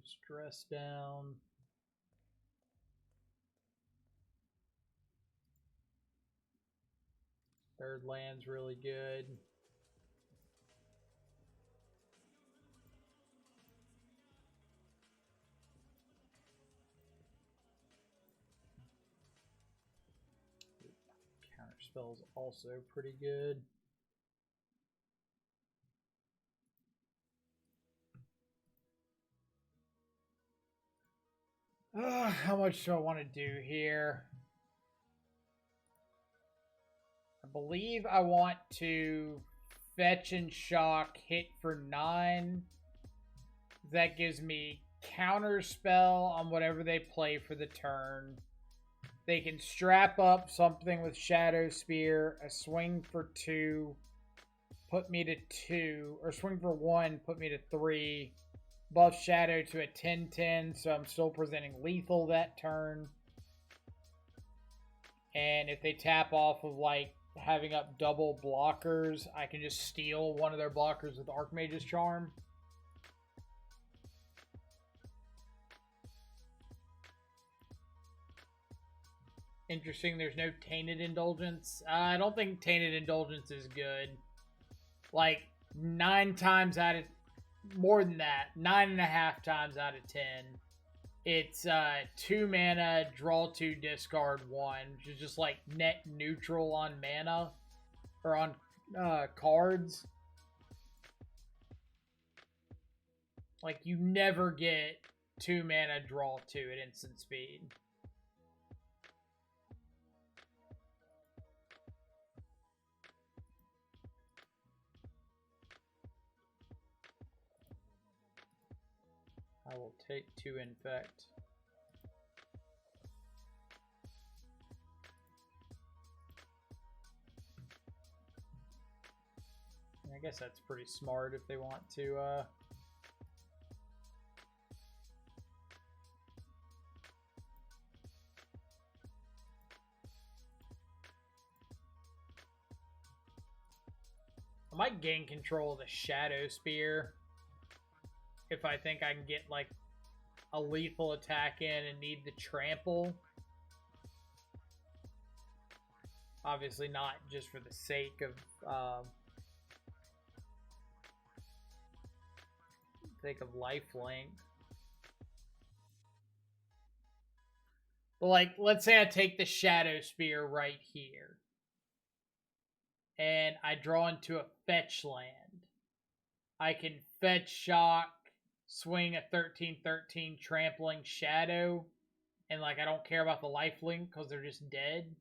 Stress down. Third land's really good. Counterspell's also pretty good. How much do I want to do here? I believe I want to fetch and shock, hit for 9. That gives me counterspell on whatever they play for the turn. They can strap up something with Shadow Spear, a swing for 2, put me to 2, or swing for 1, put me to 3. Buff Shadow to a 10-10, so I'm still presenting lethal that turn. And if they tap off of, like, having up double blockers, I can just steal one of their blockers with Archmage's Charm. Interesting, there's no Tainted Indulgence. I don't think Tainted Indulgence is good. Like, 9 times out of... More than that. 9.5 times out of 10. It's 2 mana, draw 2, discard 1. Which is just like net neutral on mana. Or on cards. Like, you never get 2 mana, draw 2 at instant speed. I will take 2 infect. I guess that's pretty smart if they want to I might gain control of the Shadow Spear if I think I can get like a lethal attack in and need the trample. Obviously not just for the sake of lifelink. But like, let's say I take the Shadow Spear right here. And I draw into a fetch land. I can fetch shock, swing a 13/13 trampling shadow, And like I don't care about the life link because they're just dead.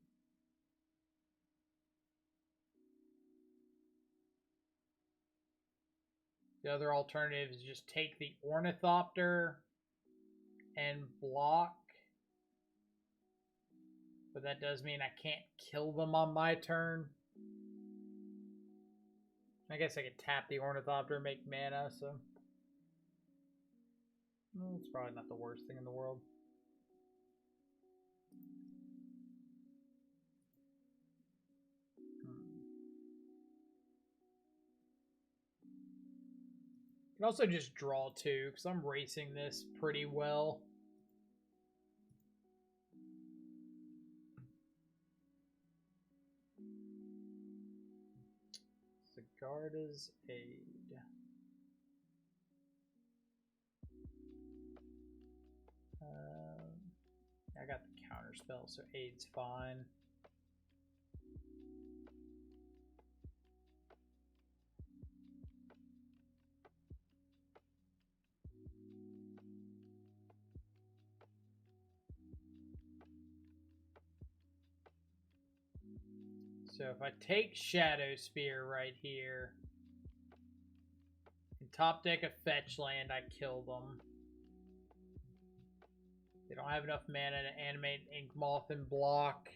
The other alternative is just take the Ornithopter and block. But that does mean I can't kill them on my turn. I guess I could tap the Ornithopter and make mana, so... Well, it's probably not the worst thing in the world. You can also just draw two, because I'm racing this pretty well. Sigarda's Aid. I got the counter spell, so Aid's fine. So if I take Shadow Spear right here, and top deck a fetch land, I kill them. They don't have enough mana to animate Ink Moth and block.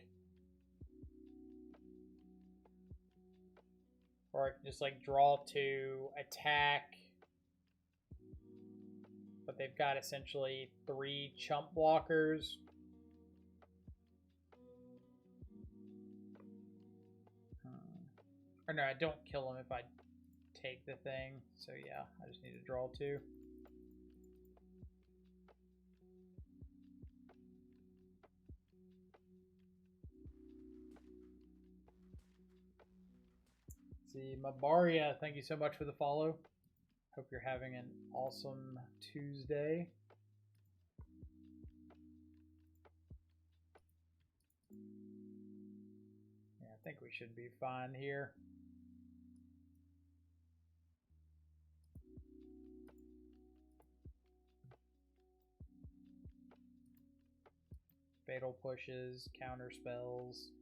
Or I can just like draw two, attack. But they've got essentially 3 chump blockers. Or no, I don't kill them if I take the thing. So yeah, I just need to draw 2. See, Mabaria, thank you so much for the follow. Hope you're having an awesome Tuesday. Yeah, I think we should be fine here. Fatal pushes, counter spells.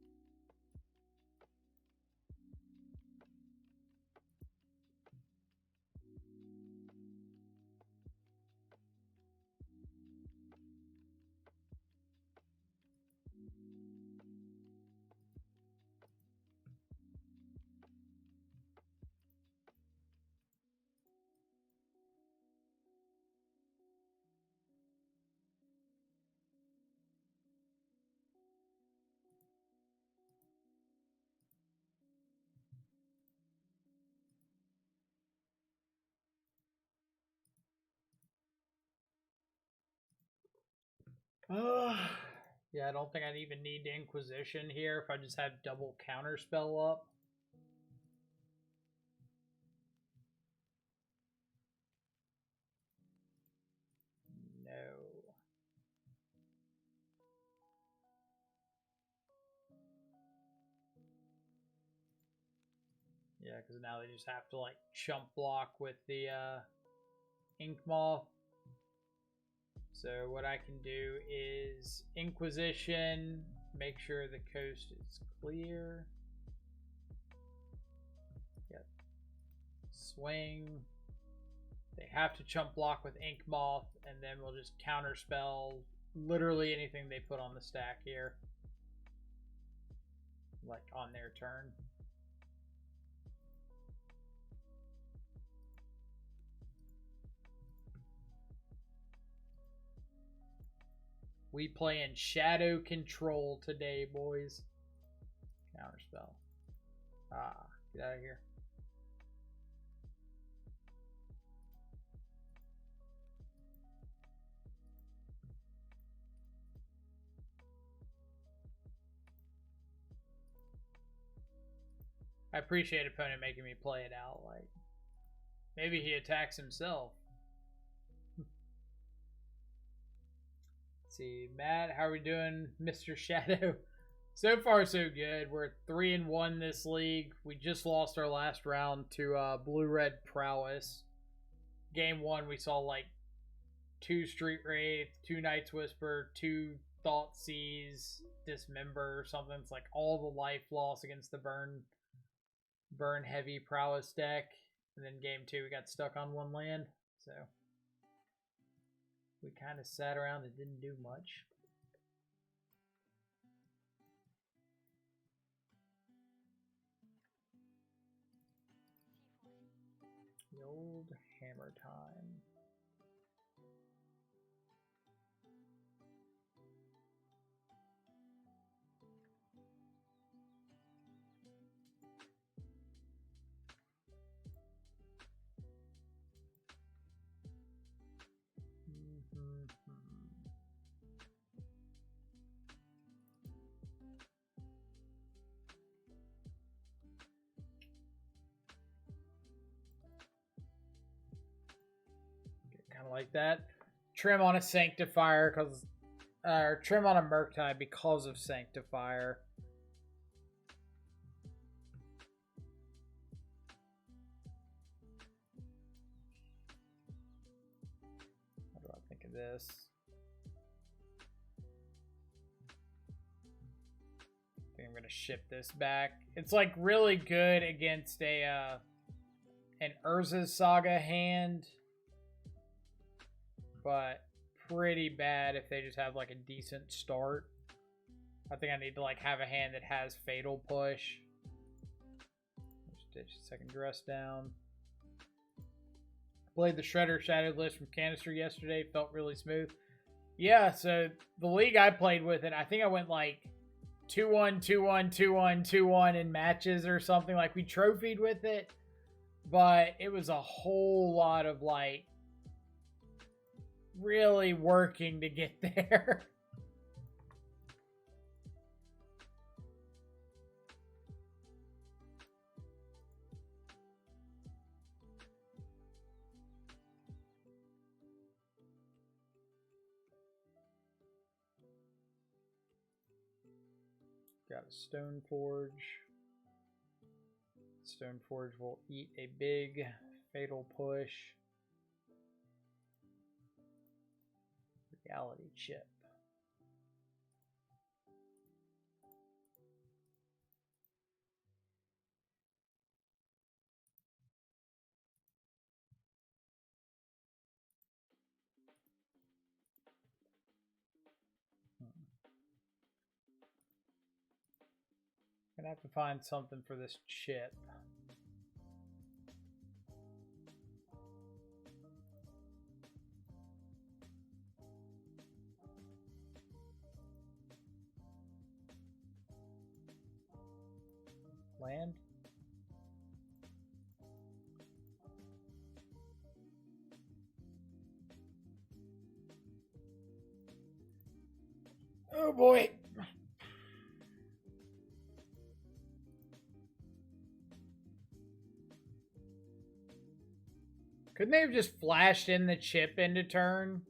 Yeah, I don't think I'd even need Inquisition here if I just have double counterspell up. No. Yeah, because now they just have to like chump block with the Ink Moth. So what I can do is Inquisition, make sure the coast is clear. Yep. Swing. They have to chump block with Ink Moth, and then we'll just counterspell literally anything they put on the stack here. Like on their turn. We playing Shadow Control today, boys. Counterspell. Ah, get out of here. I appreciate opponent making me play it out. Like, maybe he attacks himself. Let's see, Matt, how are we doing, Mr. Shadow? So far, so good. We're 3-1 this league. We just lost our last round to Blue-Red Prowess. Game 1, we saw like 2 Street Wraith, 2 Night's Whisper, 2 Thoughtseize, Dismember or something. It's like all the life loss against the burn heavy prowess deck. And then game 2 we got stuck on 1 land. So we kind of sat around and didn't do much. The old Hammertime. Kind of like that. Trim on a Sanctifier because, or trim on a Murktide because of Sanctifier. What do I think of this? I think I'm gonna ship this back. It's like really good against a an Urza's Saga hand, but pretty bad if they just have like a decent start. I think I need to like have a hand that has Fatal Push. Just ditch second dress down. Played the Shredder Shadowed list from Canister yesterday. Felt really smooth. Yeah, so the league I played with it, I think I went like 2-1, 2-1, 2-1, 2-1 in matches or something. Like we trophied with it, but it was a whole lot of like really working to get there. Got a Stoneforge. Stoneforge will eat a big Fatal Push. Reality Chip. Gonna have to find something for this chip. Land. Oh boy. Couldn't they have just flashed in the chip into turn?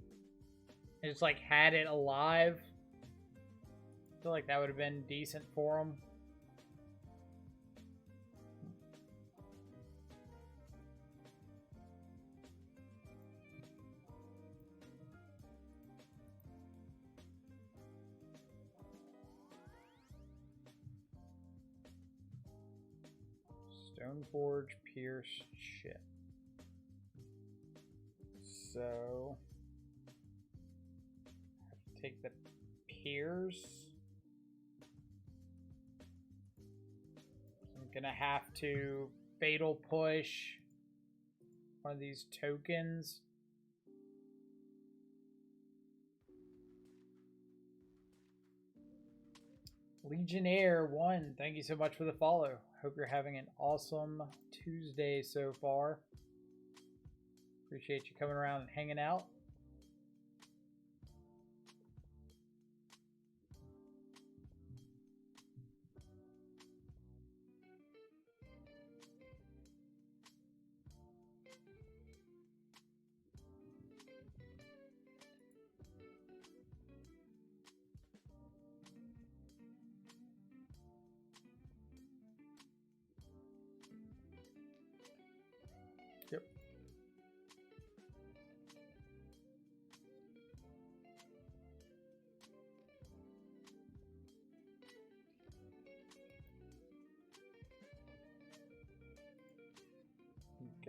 And just like had it alive? I feel like that would have been decent for them. Stoneforge, Pierce, Chip. So have to take the Pierce. I'm gonna have to Fatal Push one of these tokens. Legionnaire 1, thank you so much for the follow. Hope you're having an awesome Tuesday so far. Appreciate you coming around and hanging out. Yep.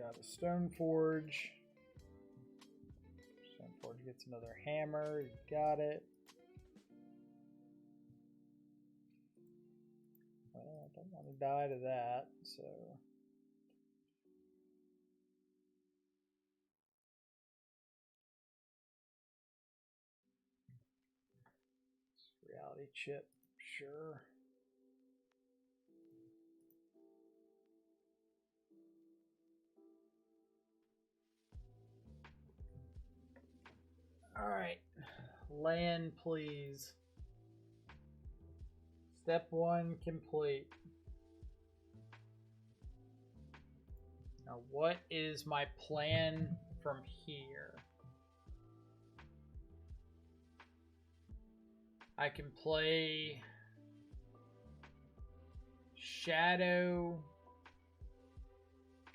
Got a stone forge. Stone forge gets another hammer. You got it. Well, I don't want to die to that, so. Reality chip, sure. All right, land, please. Step 1 complete. Now, what is my plan from here? I can play Shadow,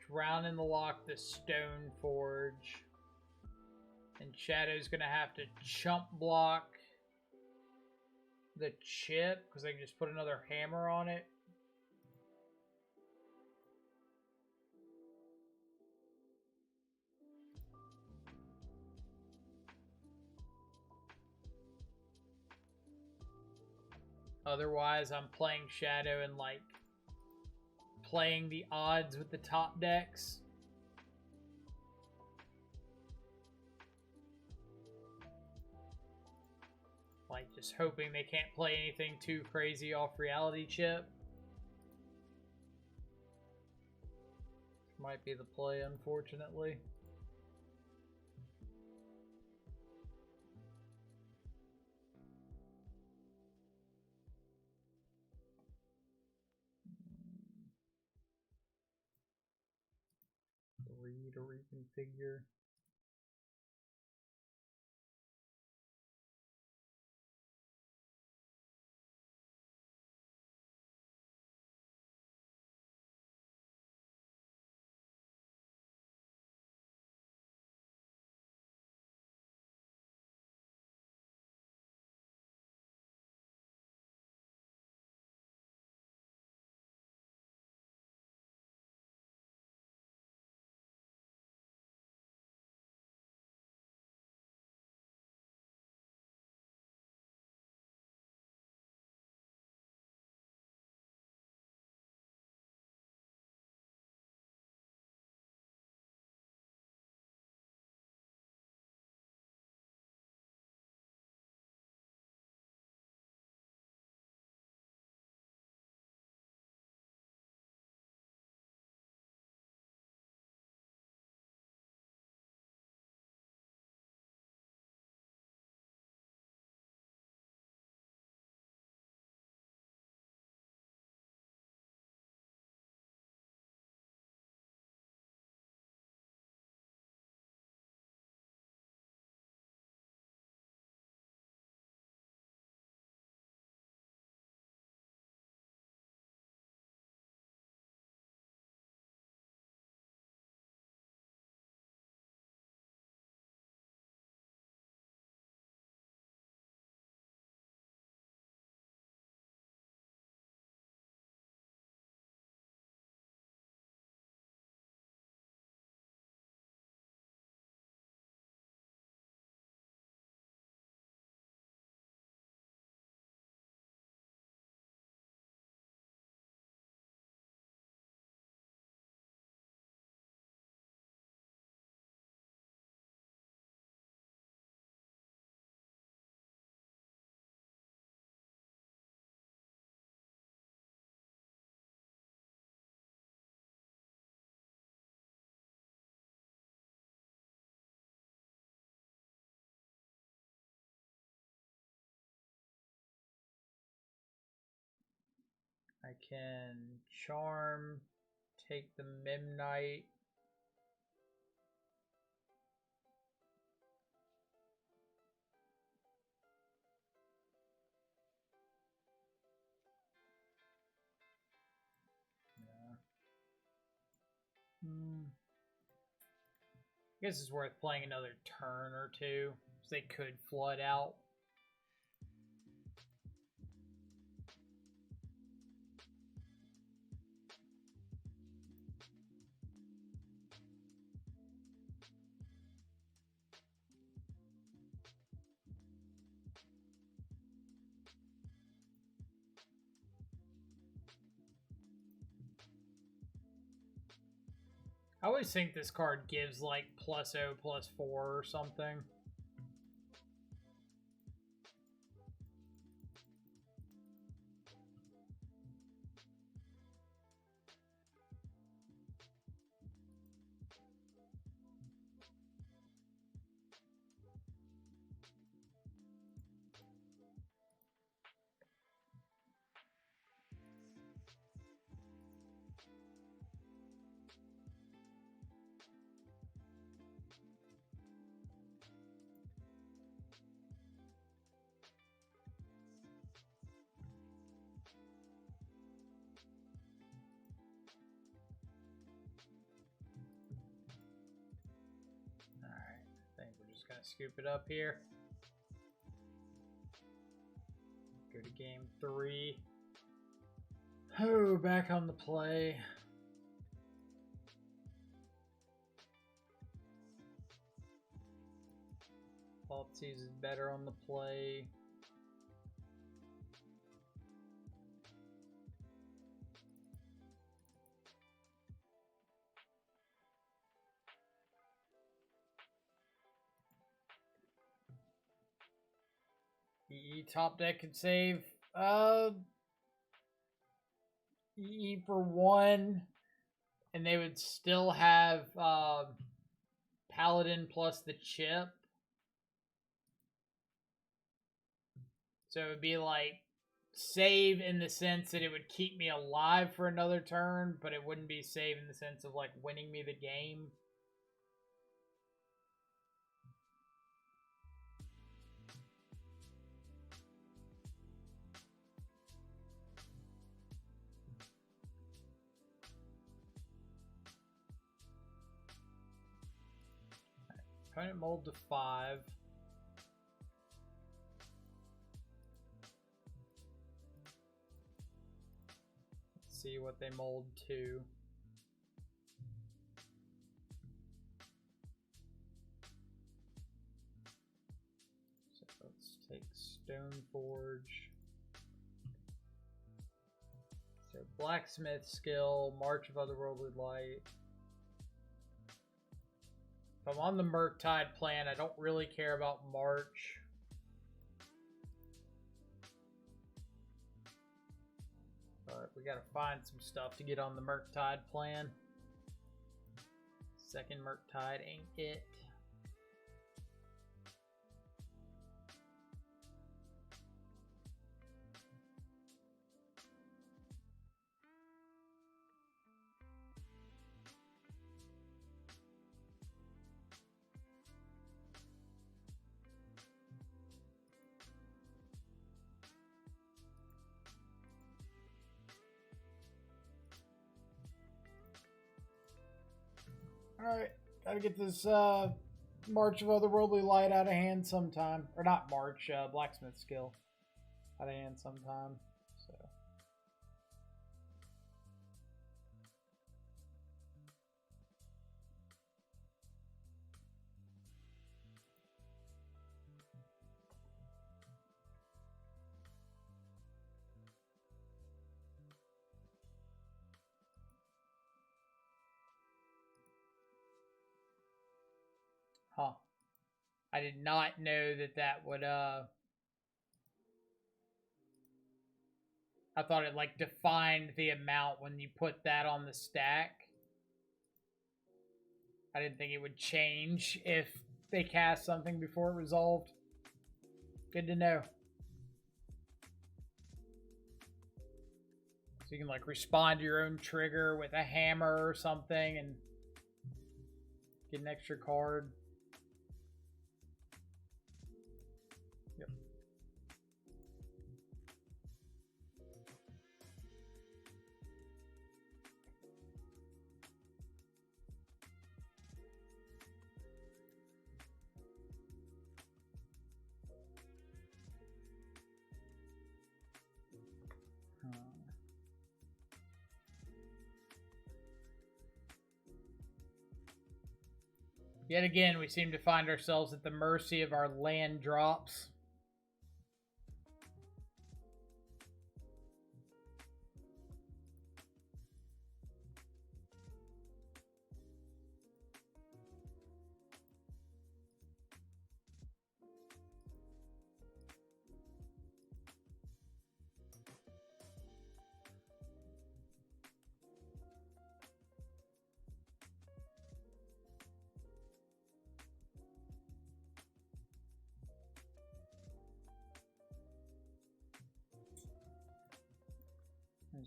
Drown in the Lock, the Stone Forge, and Shadow's gonna have to chump block the chip because I can just put another hammer on it. Otherwise, I'm playing Shadow and like playing the odds with the top decks. Like just hoping they can't play anything too crazy off reality chip. Might be the play, unfortunately. Read or reconfigure. I can charm, take the Memnite. I guess it's worth playing another turn or two, because they could flood out. I always think this card gives like +0, +4 or something. Gonna scoop it up here. Go to game 3. Oh, back on the play. Falsies is better on the play. EE top deck could save. EE for 1. And they would still have Paladin plus the chip. So it would be like save in the sense that it would keep me alive for another turn, but it wouldn't be save in the sense of like winning me the game. Opponent mold to 5. Let's see what they mold to. So let's take Stoneforge. So Blacksmith skill, March of Otherworldly Light. If I'm on the Murktide plan, I don't really care about March. But we gotta find some stuff to get on the Murktide plan. Second Murktide ain't it. Alright, gotta get this March of Otherworldly Light out of hand sometime. Or not March, Blacksmith skill out of hand sometime. So. Huh. I did not know that that would, I thought it, like, defined the amount when you put that on the stack. I didn't think it would change if they cast something before it resolved. Good to know. So you can, like, respond to your own trigger with a hammer or something and get an extra card. Yet again, we seem to find ourselves at the mercy of our land drops.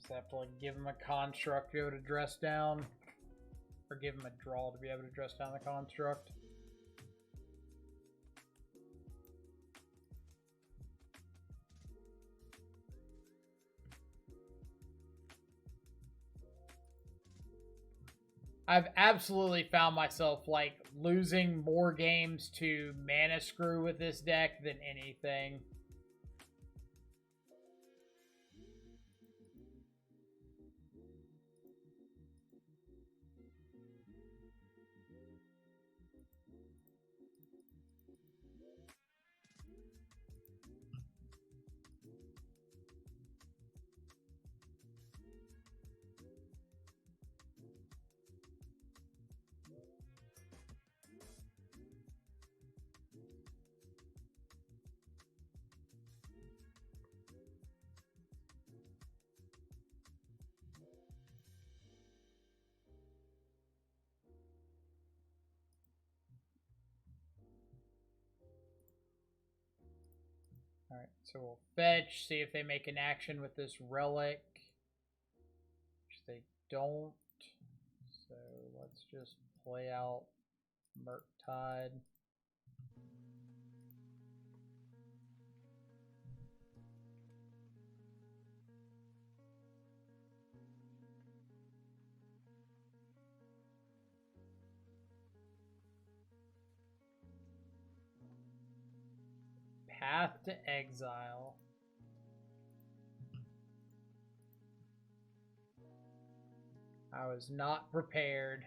Just have to like give him a construct to be able to dress down, or give him a draw to be able to dress down the construct. I've absolutely found myself like losing more games to mana screw with this deck than anything. Alright, so we'll fetch, see if they make an action with this relic. Which they don't. So let's just play out Murktide. Path to Exile. I was not prepared.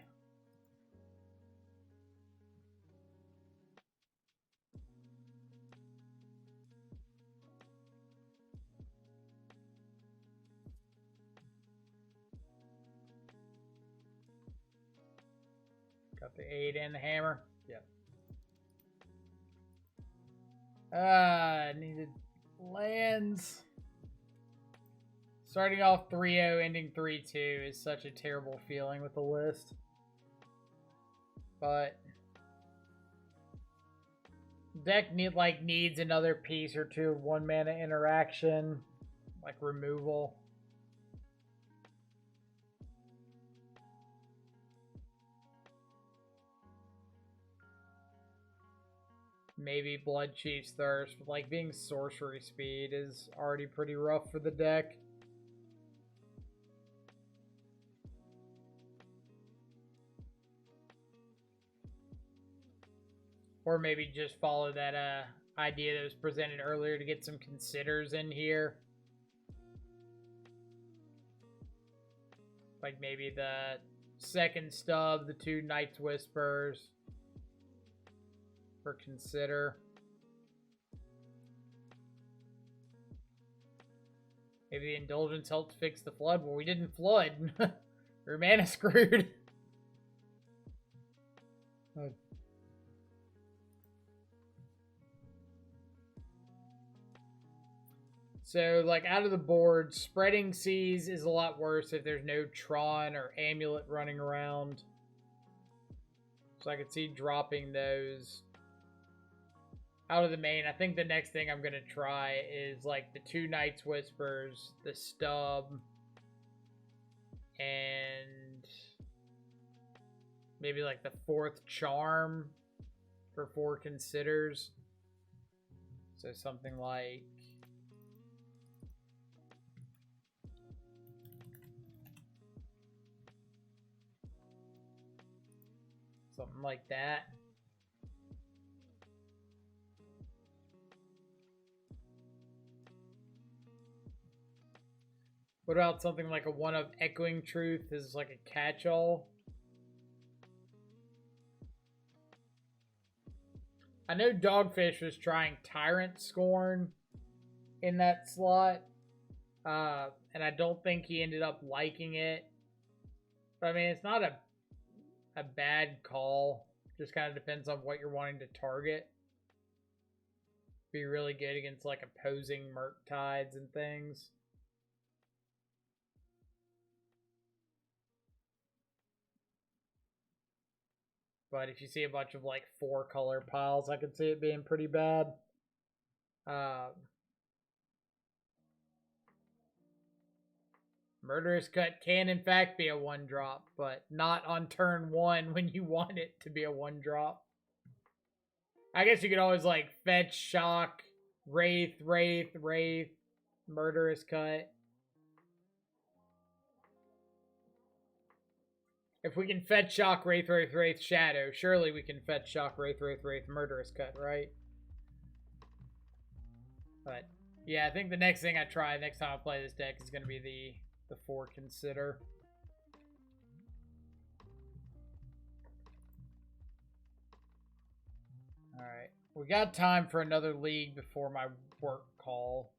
Got the 8 and the hammer. Yep. Needed lands. Starting off 3-0, ending 3-2 is such a terrible feeling with the list. But deck needs another piece or two of 1 mana interaction, like removal. Maybe Blood Chief's Thirst, but like being sorcery speed is already pretty rough for the deck. Or maybe just follow that idea that was presented earlier to get some considers in here. Like maybe the second stub, the 2 Night's Whispers for consider. Maybe the Indulgence helped fix the flood. Well, we didn't flood. We're mana screwed. So, like, out of the board, Spreading Seas is a lot worse if there's no Tron or Amulet running around. So I could see dropping those out of the main. I think the next thing I'm going to try is, like, the 2 Night's Whispers, the Stub, and maybe, like, the 4th Charm for 4 considers. So something like... something like that. What about something like a 1 of Echoing Truth is like a catch-all? I know Dogfish was trying Tyrant Scorn in that slot. And I don't think he ended up liking it. But I mean, it's not a bad call. Just kind of depends on what you're wanting to target. Be really good against like opposing Murktides and things. But if you see a bunch of like 4-color piles, I could see it being pretty bad. Murderous Cut can in fact be a 1-drop, but not on turn 1 when you want it to be a 1-drop. I guess you could always like fetch, shock, Wraith, Murderous Cut. If we can fetch, shock, Wraith, Shadow, surely we can fetch, shock, Wraith, Murderous Cut, right? But yeah, I think the next thing I try next time I play this deck is going to be the 4 Consider. Alright, we got time for another league before my work call.